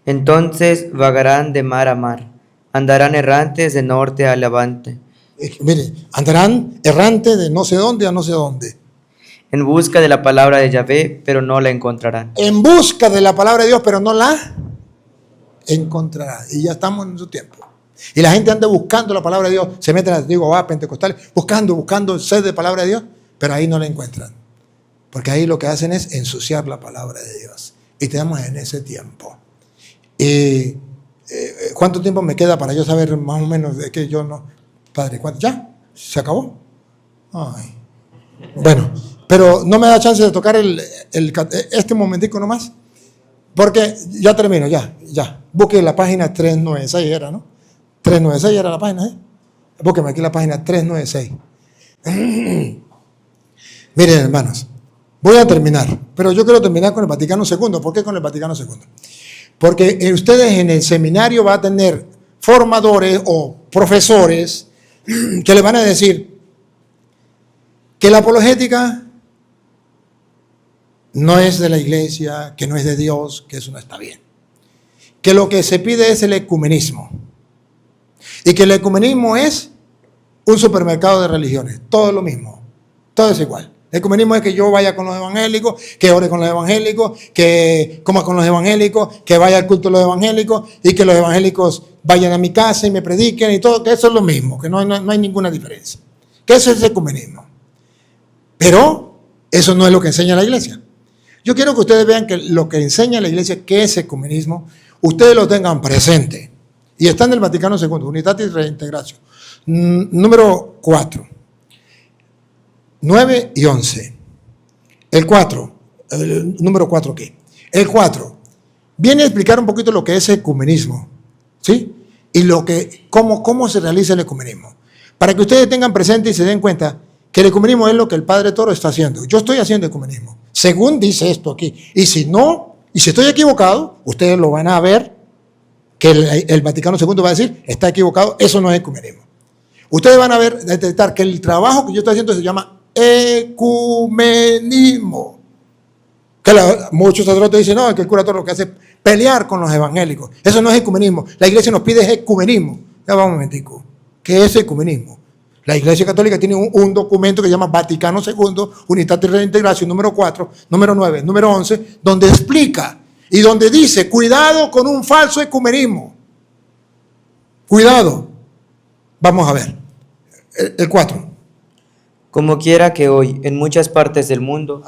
Entonces vagarán de mar a mar, andarán errantes de norte a levante.
Mire, andarán errantes de no sé dónde a no sé dónde.
En busca de la palabra de Yahvé, pero no la encontrarán.
En busca de la palabra de Dios, pero no la encontrará. Y ya estamos en su tiempo. Y la gente anda buscando la palabra de Dios, se meten a las pentecostales, buscando sed de palabra de Dios, pero ahí no la encuentran. Porque ahí lo que hacen es ensuciar la palabra de Dios. Y estamos en ese tiempo. Y ¿cuánto tiempo me queda para yo saber más o menos de qué yo no? Padre, ¿cuánto? ¿Ya? ¿Se acabó? Ay. Bueno, pero no me da chance de tocar este momentico nomás. Porque ya termino, ya. Busque la página 396, era, ¿no? 396 era la página, ¿eh? Búsqueme aquí la página 396. Miren, hermanos, voy a terminar, pero yo quiero terminar con el Vaticano II. ¿Por qué con el Vaticano II? Porque ustedes en el seminario van a tener formadores o profesores que les van a decir que la apologética no es de la iglesia, que no es de Dios, que eso no está bien. Que lo que se pide es el ecumenismo. Y que el ecumenismo es un supermercado de religiones. Todo es lo mismo. Todo es igual. El ecumenismo es que yo vaya con los evangélicos, que ore con los evangélicos, que coma con los evangélicos, que vaya al culto de los evangélicos y que los evangélicos vayan a mi casa y me prediquen y todo. Que eso es lo mismo, que no hay ninguna diferencia. Que eso es el ecumenismo. Pero eso no es lo que enseña la iglesia. Yo quiero que ustedes vean que lo que enseña la iglesia, que es ecumenismo, ustedes lo tengan presente. Y está en el Vaticano II, Unitatis Reintegratio. Número 4. 9 y 11. El 4. El número 4, ¿qué? El 4. Viene a explicar un poquito lo que es ecumenismo. ¿Sí? Y cómo se realiza el ecumenismo. Para que ustedes tengan presente y se den cuenta que el ecumenismo es lo que el Padre Toro está haciendo. Yo estoy haciendo ecumenismo, según dice esto aquí. Y si no, y si estoy equivocado, ustedes lo van a ver, que el Vaticano II va a decir, está equivocado, eso no es ecumenismo. Ustedes van a detectar que el trabajo que yo estoy haciendo se llama ecumenismo. Que muchos sacerdotes dicen, no, que el cura Toro lo que hace es pelear con los evangélicos. Eso no es ecumenismo. La iglesia nos pide ecumenismo. Ya va un momentico. ¿Qué es ecumenismo? La Iglesia Católica tiene un documento que se llama Vaticano II, Unitatis Reintegratio, número 4, número 9, número 11, donde explica y donde dice, cuidado con un falso ecumenismo. Cuidado. Vamos a ver. El 4.
Como quiera que hoy, en muchas partes del mundo,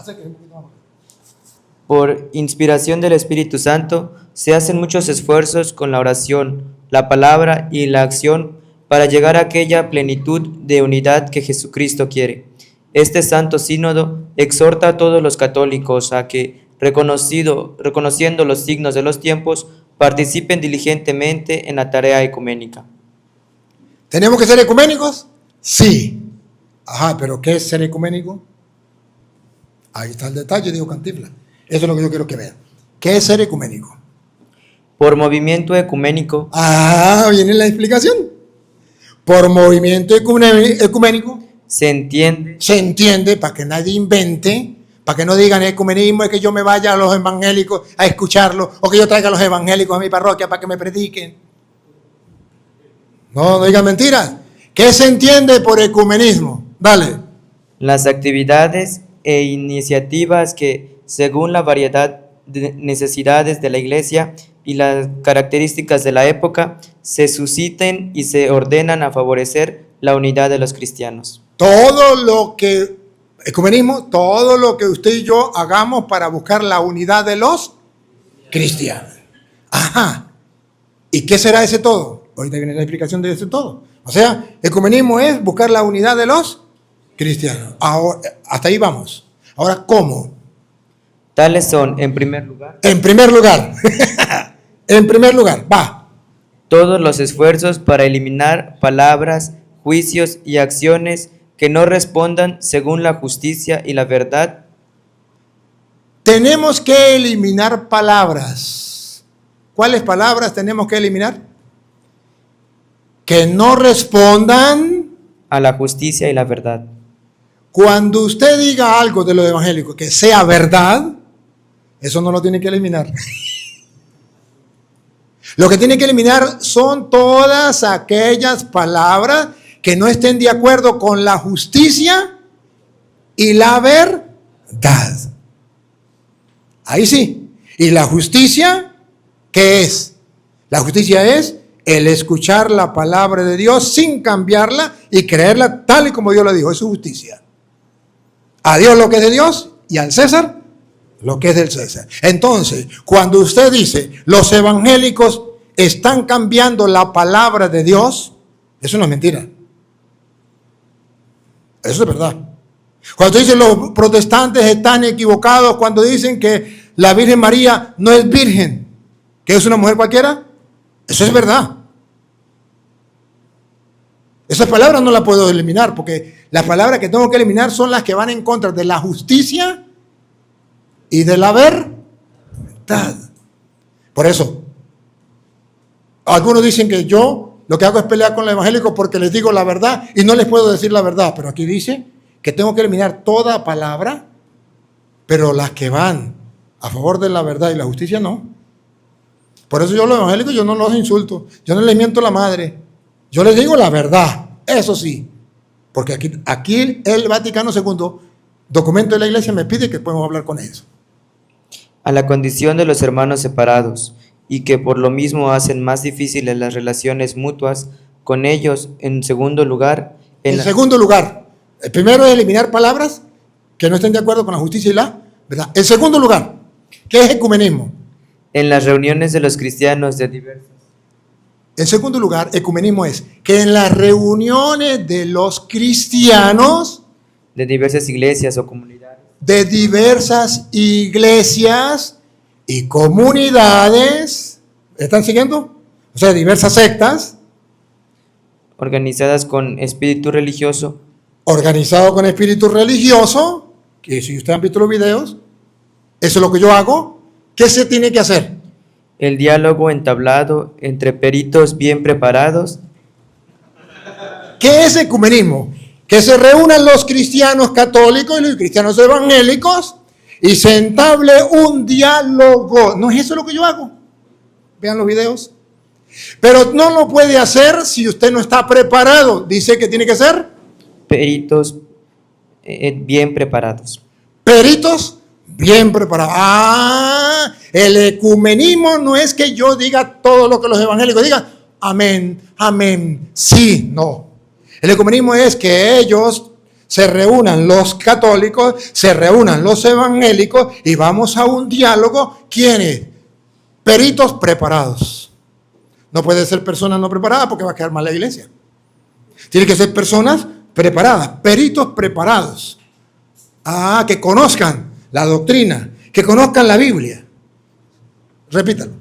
por inspiración del Espíritu Santo, se hacen muchos esfuerzos con la oración, la palabra y la acción para llegar a aquella plenitud de unidad que Jesucristo quiere. Este Santo Sínodo exhorta a todos los católicos a que, reconociendo los signos de los tiempos, participen diligentemente en la tarea ecuménica.
¿Tenemos que ser ecuménicos? Sí. Ajá, pero ¿qué es ser ecuménico? Ahí está el detalle, dijo Cantinflas. Eso es lo que yo quiero que vean. ¿Qué es ser ecuménico?
Por movimiento ecuménico
Ah, viene la explicación. Por movimiento ecuménico
se entiende,
para que nadie invente, para que no digan ecumenismo es que yo me vaya a los evangélicos a escucharlos o que yo traiga a los evangélicos a mi parroquia para que me prediquen. No digan mentiras. ¿Qué se entiende por ecumenismo? Dale.
las actividades e iniciativas que, según la variedad de necesidades de la Iglesia y las características de la época, se susciten y se ordenan a favorecer la unidad de los cristianos.
Todo lo que, ecumenismo, todo lo que usted y yo hagamos para buscar la unidad de los cristianos. Ajá. ¿Y qué será ese todo? Ahorita viene la explicación de ese todo. O sea, ecumenismo es buscar la unidad de los cristianos. Ahora, hasta ahí vamos. Ahora, ¿cómo?
Tales son, en primer lugar,
En primer lugar, va.
todos los esfuerzos para eliminar palabras, juicios y acciones que no respondan según la justicia y la verdad.
Tenemos que eliminar palabras. ¿Cuáles palabras tenemos que eliminar? Que no respondan
A la justicia y la verdad.
Cuando usted diga algo de lo evangélico que sea verdad, eso no lo tiene que eliminar. Lo que tiene que eliminar son todas aquellas palabras que no estén de acuerdo con la justicia y la verdad. Ahí sí. ¿Y la justicia qué es? La justicia es el escuchar la palabra de Dios sin cambiarla y creerla tal y como Dios la dijo. Es su justicia. A Dios lo que es de Dios y al César lo que es del César. Entonces, cuando usted dice los evangélicos están cambiando la palabra de Dios, eso no es mentira. Eso es verdad. Cuando dicen los protestantes están equivocados cuando dicen que la Virgen María no es virgen, que es una mujer cualquiera, eso es verdad. Esas palabras no las puedo eliminar porque las palabras que tengo que eliminar son las que van en contra de la justicia y de la verdad. Por eso, algunos dicen que yo lo que hago es pelear con los evangélicos porque les digo la verdad y no les puedo decir la verdad. Pero aquí dice que tengo que eliminar toda palabra, pero las que van a favor de la verdad y la justicia no. Por eso yo a los evangélicos yo no los insulto, yo no les miento la madre. Yo les digo la verdad, eso sí. Porque aquí el Vaticano II, documento de la Iglesia, me pide que podamos hablar con ellos.
A la condición de los hermanos separados, y que por lo mismo hacen más difíciles las relaciones mutuas con ellos. En segundo lugar,
segundo lugar, el primero es eliminar palabras que no estén de acuerdo con la justicia y la verdad. En segundo lugar, ¿qué es ecumenismo?
En las reuniones de los cristianos de diversas.
En segundo lugar, ecumenismo es que en las reuniones de los cristianos
De diversas iglesias o comunidades.
De diversas iglesias y comunidades, ¿están siguiendo? O sea, diversas sectas.
Organizadas con espíritu religioso.
Organizado con espíritu religioso, que si ustedes han visto los videos, eso es lo que yo hago. ¿Qué se tiene que hacer?
El diálogo entablado entre peritos bien preparados.
¿Qué es ecumenismo? Que se reúnan los cristianos católicos y los cristianos evangélicos y se entable un diálogo. ¿No es eso lo que yo hago? Vean los videos. Pero no lo puede hacer si usted no está preparado. Dice que tiene que ser
Peritos bien preparados.
peritos bien preparados. El ecumenismo no es que yo diga todo lo que los evangélicos digan. Amén, amén, sí, no. El ecumenismo es que ellos se reúnan, los católicos, se reúnan los evangélicos y vamos a un diálogo. ¿Quiénes? Peritos preparados. No puede ser personas no preparadas porque va a quedar mal la iglesia. Tiene que ser personas preparadas, peritos preparados. Que conozcan la doctrina, que conozcan la Biblia. Repítalo.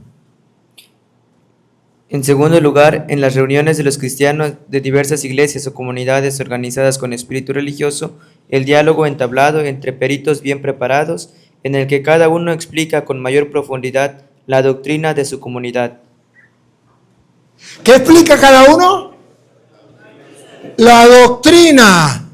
En segundo lugar, en las reuniones de los cristianos de diversas iglesias o comunidades organizadas con espíritu religioso, el diálogo entablado entre peritos bien preparados, en el que cada uno explica con mayor profundidad la doctrina de su comunidad.
¿Qué explica cada uno? La doctrina.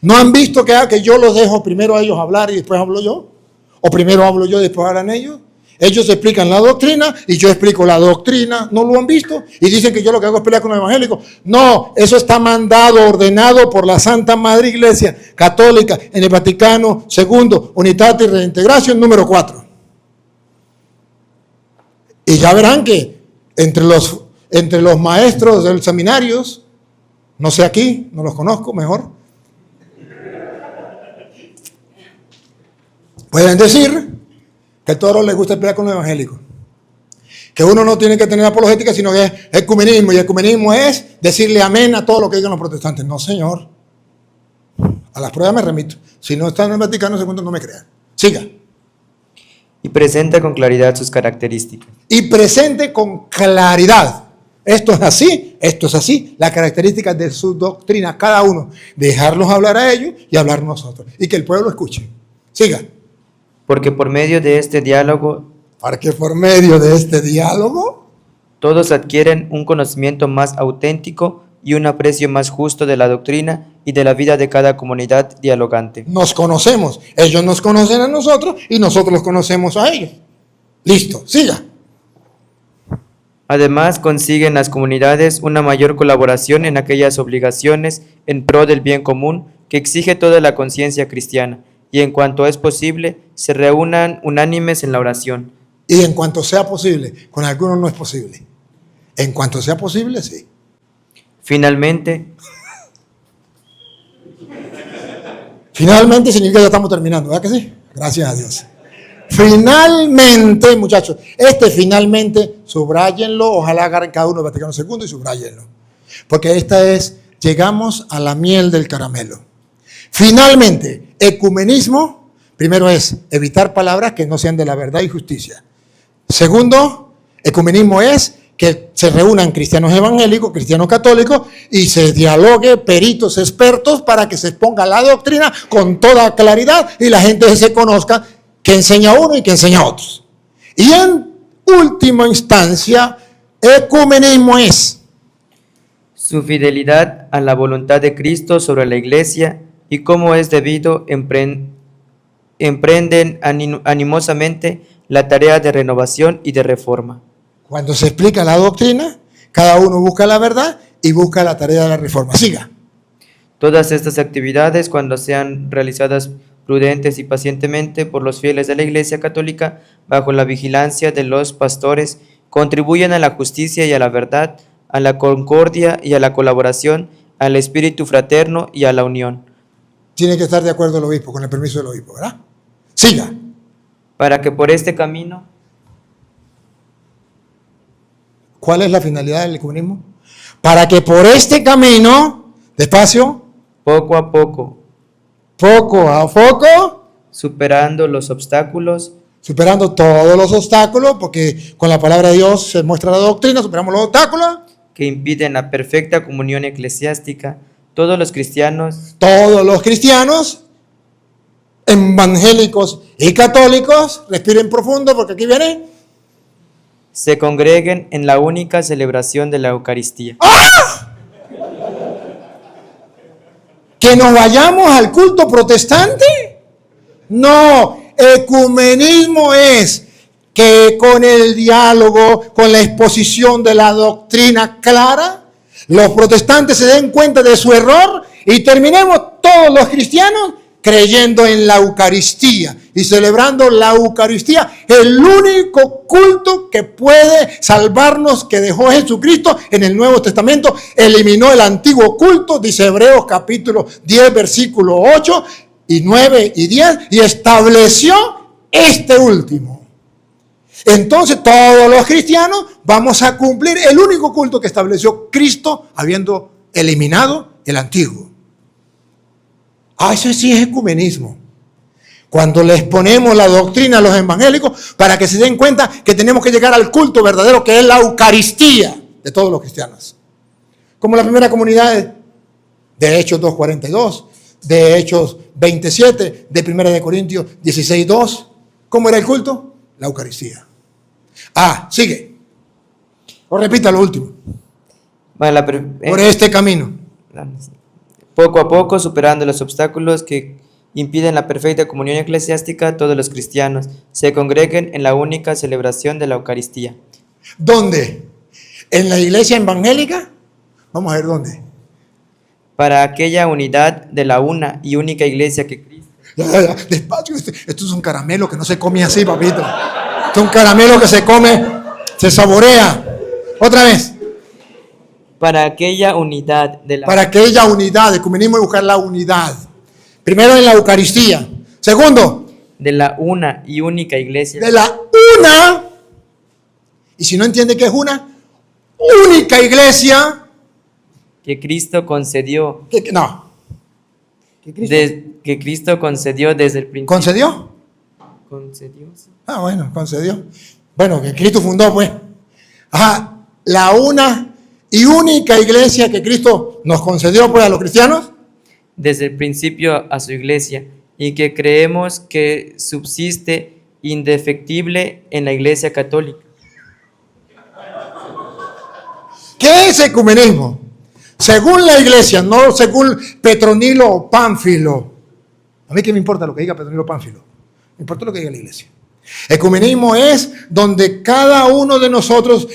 ¿No han visto que yo los dejo primero a ellos hablar y después hablo yo? ¿O primero hablo yo y después hablan ellos? Ellos explican la doctrina y yo explico la doctrina. ¿No lo han visto? Y dicen que yo lo que hago es pelear con los evangélicos. No, eso está mandado, ordenado por la Santa Madre Iglesia Católica en el Vaticano II, Unitatis y Reintegración número 4. Y ya verán que entre los maestros de los seminarios, no sé aquí, no los conozco mejor, pueden decir que a todos les gusta pelear con los evangélicos. Que uno no tiene que tener apologética, sino que es ecumenismo. Y ecumenismo es decirle amén a todo lo que digan los protestantes. No, señor. A las pruebas me remito. Si no están en el Vaticano II, no me crean. Siga.
Y presenta con claridad sus características.
Y presente con claridad. Esto es así, esto es así. Las características de su doctrina, cada uno. Dejarlos hablar a ellos y hablar nosotros. Y que el pueblo escuche. Siga.
Porque por medio de este diálogo, todos adquieren un conocimiento más auténtico y un aprecio más justo de la doctrina y de la vida de cada comunidad dialogante.
Nos conocemos, ellos nos conocen a nosotros y nosotros los conocemos a ellos. Listo, siga.
Además, consiguen las comunidades una mayor colaboración en aquellas obligaciones en pro del bien común que exige toda la conciencia cristiana, y en cuanto es posible, se reúnan unánimes en la oración.
Y en cuanto sea posible, con algunos no es posible. En cuanto sea posible, sí.
Finalmente
significa que ya estamos terminando, ¿verdad que sí? Gracias a Dios. Finalmente, muchachos, finalmente, subráyenlo, ojalá agarren cada uno el Vaticano II y subráyenlo. Porque llegamos a la miel del caramelo. Finalmente, ecumenismo, primero es evitar palabras que no sean de la verdad y justicia. Segundo, ecumenismo es que se reúnan cristianos evangélicos, cristianos católicos y se dialogue peritos expertos para que se exponga la doctrina con toda claridad y la gente se conozca que enseña uno y que enseña otros. Y en última instancia, ecumenismo es
su fidelidad a la voluntad de Cristo sobre la Iglesia y como es debido, emprenden animosamente la tarea de renovación y de reforma.
Cuando se explica la doctrina, cada uno busca la verdad y busca la tarea de la reforma. Siga.
Todas estas actividades, cuando sean realizadas prudentes y pacientemente por los fieles de la Iglesia Católica, bajo la vigilancia de los pastores, contribuyen a la justicia y a la verdad, a la concordia y a la colaboración, al espíritu fraterno y a la unión.
Tiene que estar de acuerdo el obispo, con el permiso del obispo, ¿verdad? Siga.
Para que por este camino...
¿Cuál es la finalidad del ecumenismo? Para que por este camino, despacio,
poco a poco, superando los obstáculos,
superando todos los obstáculos, porque con la palabra de Dios se muestra la doctrina, superamos los obstáculos
que impiden la perfecta comunión eclesiástica. Todos los cristianos, evangélicos y católicos, respiren profundo porque aquí viene, se congreguen en la única celebración de la Eucaristía.
¡Ah! ¿Que nos vayamos al culto protestante? No, ecumenismo es que con el diálogo, con la exposición de la doctrina clara, los protestantes se den cuenta de su error y terminemos todos los cristianos creyendo en la Eucaristía y celebrando la Eucaristía, el único culto que puede salvarnos, que dejó Jesucristo en el Nuevo Testamento. Eliminó el antiguo culto, dice Hebreos capítulo 10, versículo 8 y 9 y 10, y estableció este último. Entonces todos los cristianos vamos a cumplir el único culto que estableció Cristo, habiendo eliminado el antiguo. Eso sí es ecumenismo. Cuando les ponemos la doctrina a los evangélicos para que se den cuenta que tenemos que llegar al culto verdadero, que es la Eucaristía de todos los cristianos. Como la primera comunidad de Hechos 2:42, de Hechos 27, de 1 de Corintios 16:2. ¿Cómo era el culto? La Eucaristía. Sigue. O repita lo último. Por este camino.
Poco a poco, superando los obstáculos que impiden la perfecta comunión eclesiástica, todos los cristianos se congreguen en la única celebración de la Eucaristía.
¿Dónde? ¿En la iglesia evangélica? Vamos a ver dónde.
Para aquella unidad de la una y única iglesia que Cristo.
Ya, despacio, esto es un caramelo que no se come así, papito. Esto es un caramelo que se come, se saborea. Otra vez.
Para aquella unidad de la.
Para aquella unidad, ecumenismo es buscar la unidad. Primero en la Eucaristía. Segundo.
De la una y única iglesia.
De la una. Y si no entiende qué es una única iglesia.
Que Cristo concedió.
No.
Que Cristo concedió desde el principio.
¿Concedió?
Concedió. Sí.
Bueno, concedió. Bueno, que Cristo fundó, pues. La una y única iglesia que Cristo nos concedió, pues, a los cristianos.
Desde el principio a su iglesia, y que creemos que subsiste indefectible en la iglesia católica.
¿Qué es ecumenismo? Según la iglesia, no según Petronilo o Pánfilo. A mí qué me importa lo que diga Petronilo o Pánfilo. Me importa lo que diga la iglesia. Ecumenismo es donde cada uno de nosotros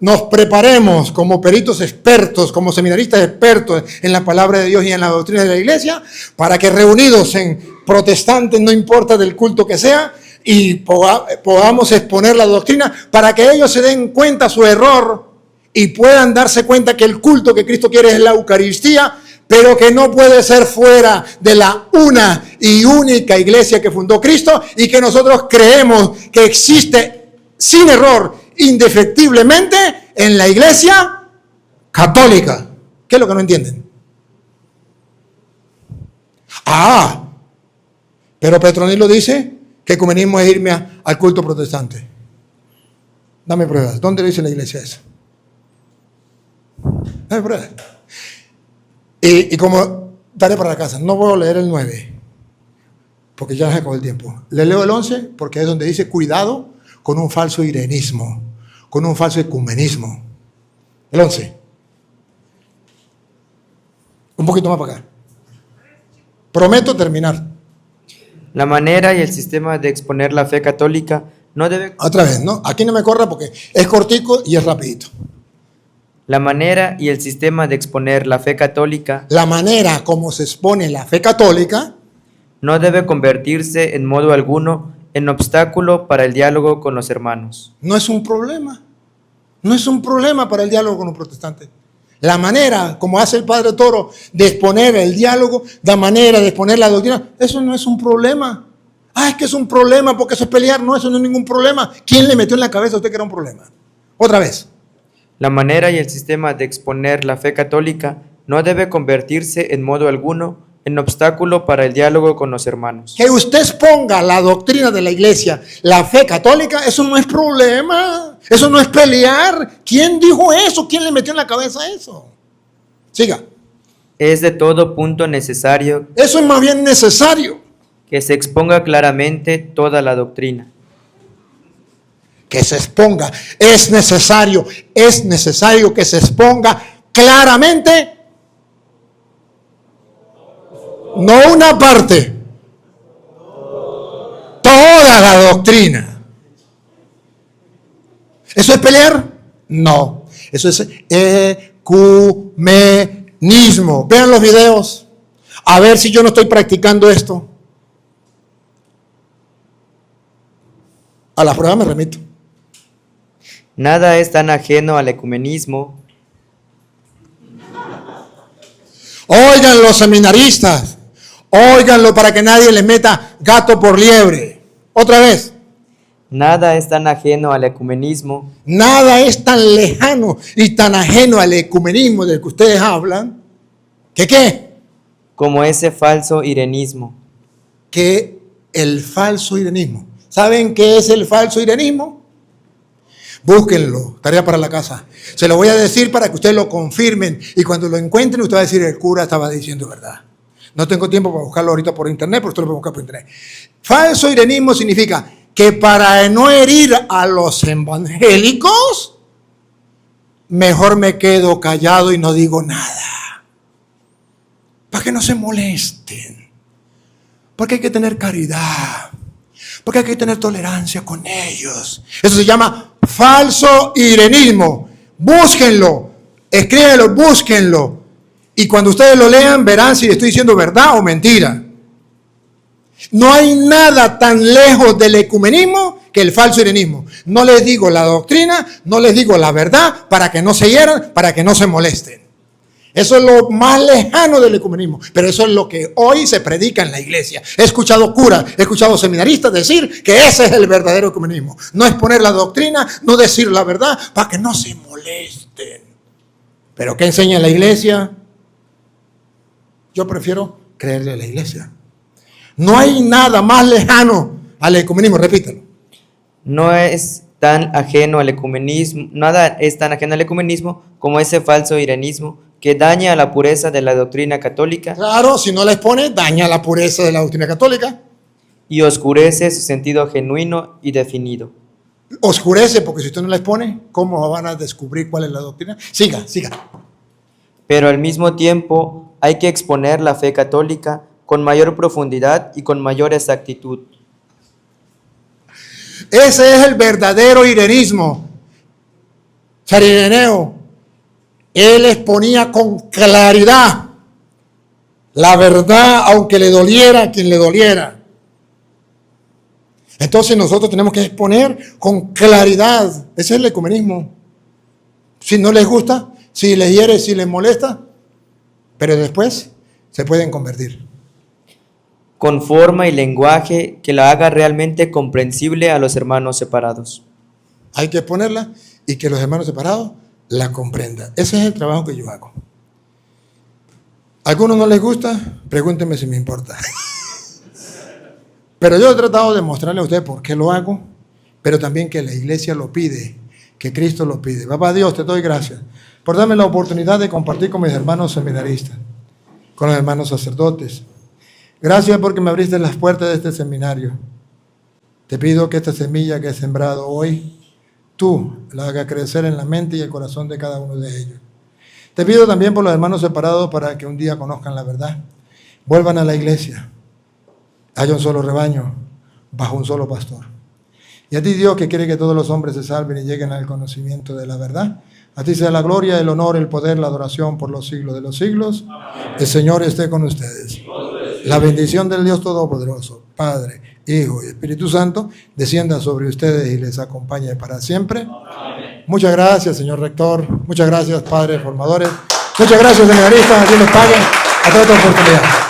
nos preparemos como peritos expertos, como seminaristas expertos en la palabra de Dios y en la doctrina de la iglesia, para que reunidos en protestantes, no importa del culto que sea, y podamos exponer la doctrina para que ellos se den cuenta su error y puedan darse cuenta que el culto que Cristo quiere es la Eucaristía, pero que no puede ser fuera de la una y única iglesia que fundó Cristo y que nosotros creemos que existe sin error, indefectiblemente, en la iglesia católica. ¿Qué es lo que no entienden? Pero Petronilo dice que ecumenismo es irme al culto protestante. Dame pruebas. ¿Dónde dice la iglesia eso? Dame pruebas. Y como daré para la casa, no voy a leer el 9, porque ya se acabó el tiempo. Le leo el 11 porque es donde dice cuidado con un falso irenismo, con un falso ecumenismo. El 11. Un poquito más para acá. Prometo terminar.
La manera y el sistema de exponer la fe católica no debe...
Otra vez, ¿no? Aquí no me corra porque es cortico y es rapidito.
La manera y el sistema de exponer la fe católica...
La manera como se expone la fe católica...
no debe convertirse en modo alguno en obstáculo para el diálogo con los hermanos.
No es un problema. No es un problema para el diálogo con los protestantes. La manera, como hace el Padre Toro, de exponer el diálogo, la manera de exponer la doctrina, eso no es un problema. Es que es un problema porque eso es pelear. No, eso no es ningún problema. ¿Quién le metió en la cabeza a usted que era un problema? Otra vez.
La manera y el sistema de exponer la fe católica no debe convertirse en modo alguno en obstáculo para el diálogo con los hermanos.
Que usted exponga la doctrina de la iglesia, la fe católica, eso no es problema. Eso no es pelear. ¿Quién dijo eso? ¿Quién le metió en la cabeza eso? Siga.
Es de todo punto necesario.
Eso es más bien necesario.
Que se exponga claramente toda la doctrina.
Que se exponga. Es necesario que se exponga claramente. No una parte. Toda la doctrina. ¿Eso es pelear? No. Eso es ecumenismo. Vean los videos. A ver si yo no estoy practicando esto. A la prueba me remito.
Nada es tan ajeno al ecumenismo.
Óiganlo los seminaristas. Óiganlo para que nadie les meta gato por liebre. Otra vez.
Nada es tan ajeno al ecumenismo.
Nada es tan lejano y tan ajeno al ecumenismo del que ustedes hablan. ¿Que qué?
Como ese falso irenismo.
Que el falso irenismo. ¿Saben qué es el falso irenismo? Búsquenlo, tarea para la casa. Se lo voy a decir para que ustedes lo confirmen y cuando lo encuentren usted va a decir, el cura estaba diciendo verdad. No tengo tiempo para buscarlo ahorita por internet, pero usted lo puede buscar por internet. Falso irenismo significa que para no herir a los evangélicos, mejor me quedo callado y no digo nada. Para que no se molesten. Porque hay que tener caridad. Porque hay que tener tolerancia con ellos. Eso se llama falso irenismo. Búsquenlo, escríbenlo, búsquenlo. Y cuando ustedes lo lean, verán si estoy diciendo verdad o mentira. No hay nada tan lejos del ecumenismo que el falso irenismo. No les digo la doctrina, no les digo la verdad, para que no se hieran, para que no se molesten. Eso es lo más lejano del ecumenismo, pero eso es lo que hoy se predica en la iglesia. He escuchado curas, he escuchado seminaristas decir que ese es el verdadero ecumenismo. No es poner la doctrina, no decir la verdad, para que no se molesten. ¿Pero qué enseña la iglesia? Yo prefiero creerle a la iglesia. No hay nada más lejano al ecumenismo, repítalo.
No es tan ajeno al ecumenismo, nada es tan ajeno al ecumenismo como ese falso irenismo que daña la pureza de la doctrina católica.
Claro, si no les pone, daña la pureza de la doctrina católica.
Y oscurece su sentido genuino y definido.
Oscurece, porque si usted no les pone, ¿cómo van a descubrir cuál es la doctrina? Siga.
Pero al mismo tiempo hay que exponer la fe católica con mayor profundidad y con mayor exactitud.
Ese es el verdadero irenismo. San Ireneo, él exponía con claridad la verdad, aunque le doliera a quien le doliera. Entonces nosotros tenemos que exponer con claridad. Ese es el ecumenismo. Si no les gusta, si les hiere, si les molesta, pero después se pueden convertir.
Con forma y lenguaje que la haga realmente comprensible a los hermanos separados.
Hay que exponerla y que los hermanos separados la comprendan. Ese es el trabajo que yo hago. ¿A algunos no les gusta? Pregúntenme si me importa. Pero yo he tratado de mostrarle a ustedes por qué lo hago, pero también que la iglesia lo pide, que Cristo lo pide. Papá Dios, te doy gracias por darme la oportunidad de compartir con mis hermanos seminaristas, con los hermanos sacerdotes. Gracias porque me abriste las puertas de este seminario. Te pido que esta semilla que he sembrado hoy, tú la hagas crecer en la mente y el corazón de cada uno de ellos. Te pido también por los hermanos separados para que un día conozcan la verdad. Vuelvan a la iglesia. Haya un solo rebaño, bajo un solo pastor. Y a ti, Dios, que quiere que todos los hombres se salven y lleguen al conocimiento de la verdad. A ti sea la gloria, el honor, el poder, la adoración por los siglos de los siglos. Amén. El Señor esté con ustedes. La bendición del Dios Todopoderoso, Padre, Hijo y Espíritu Santo, descienda sobre ustedes y les acompañe para siempre. Amén. Muchas gracias, señor rector. Muchas gracias, padres formadores. Muchas gracias, seminaristas. Dios les pague. Hasta otra oportunidad.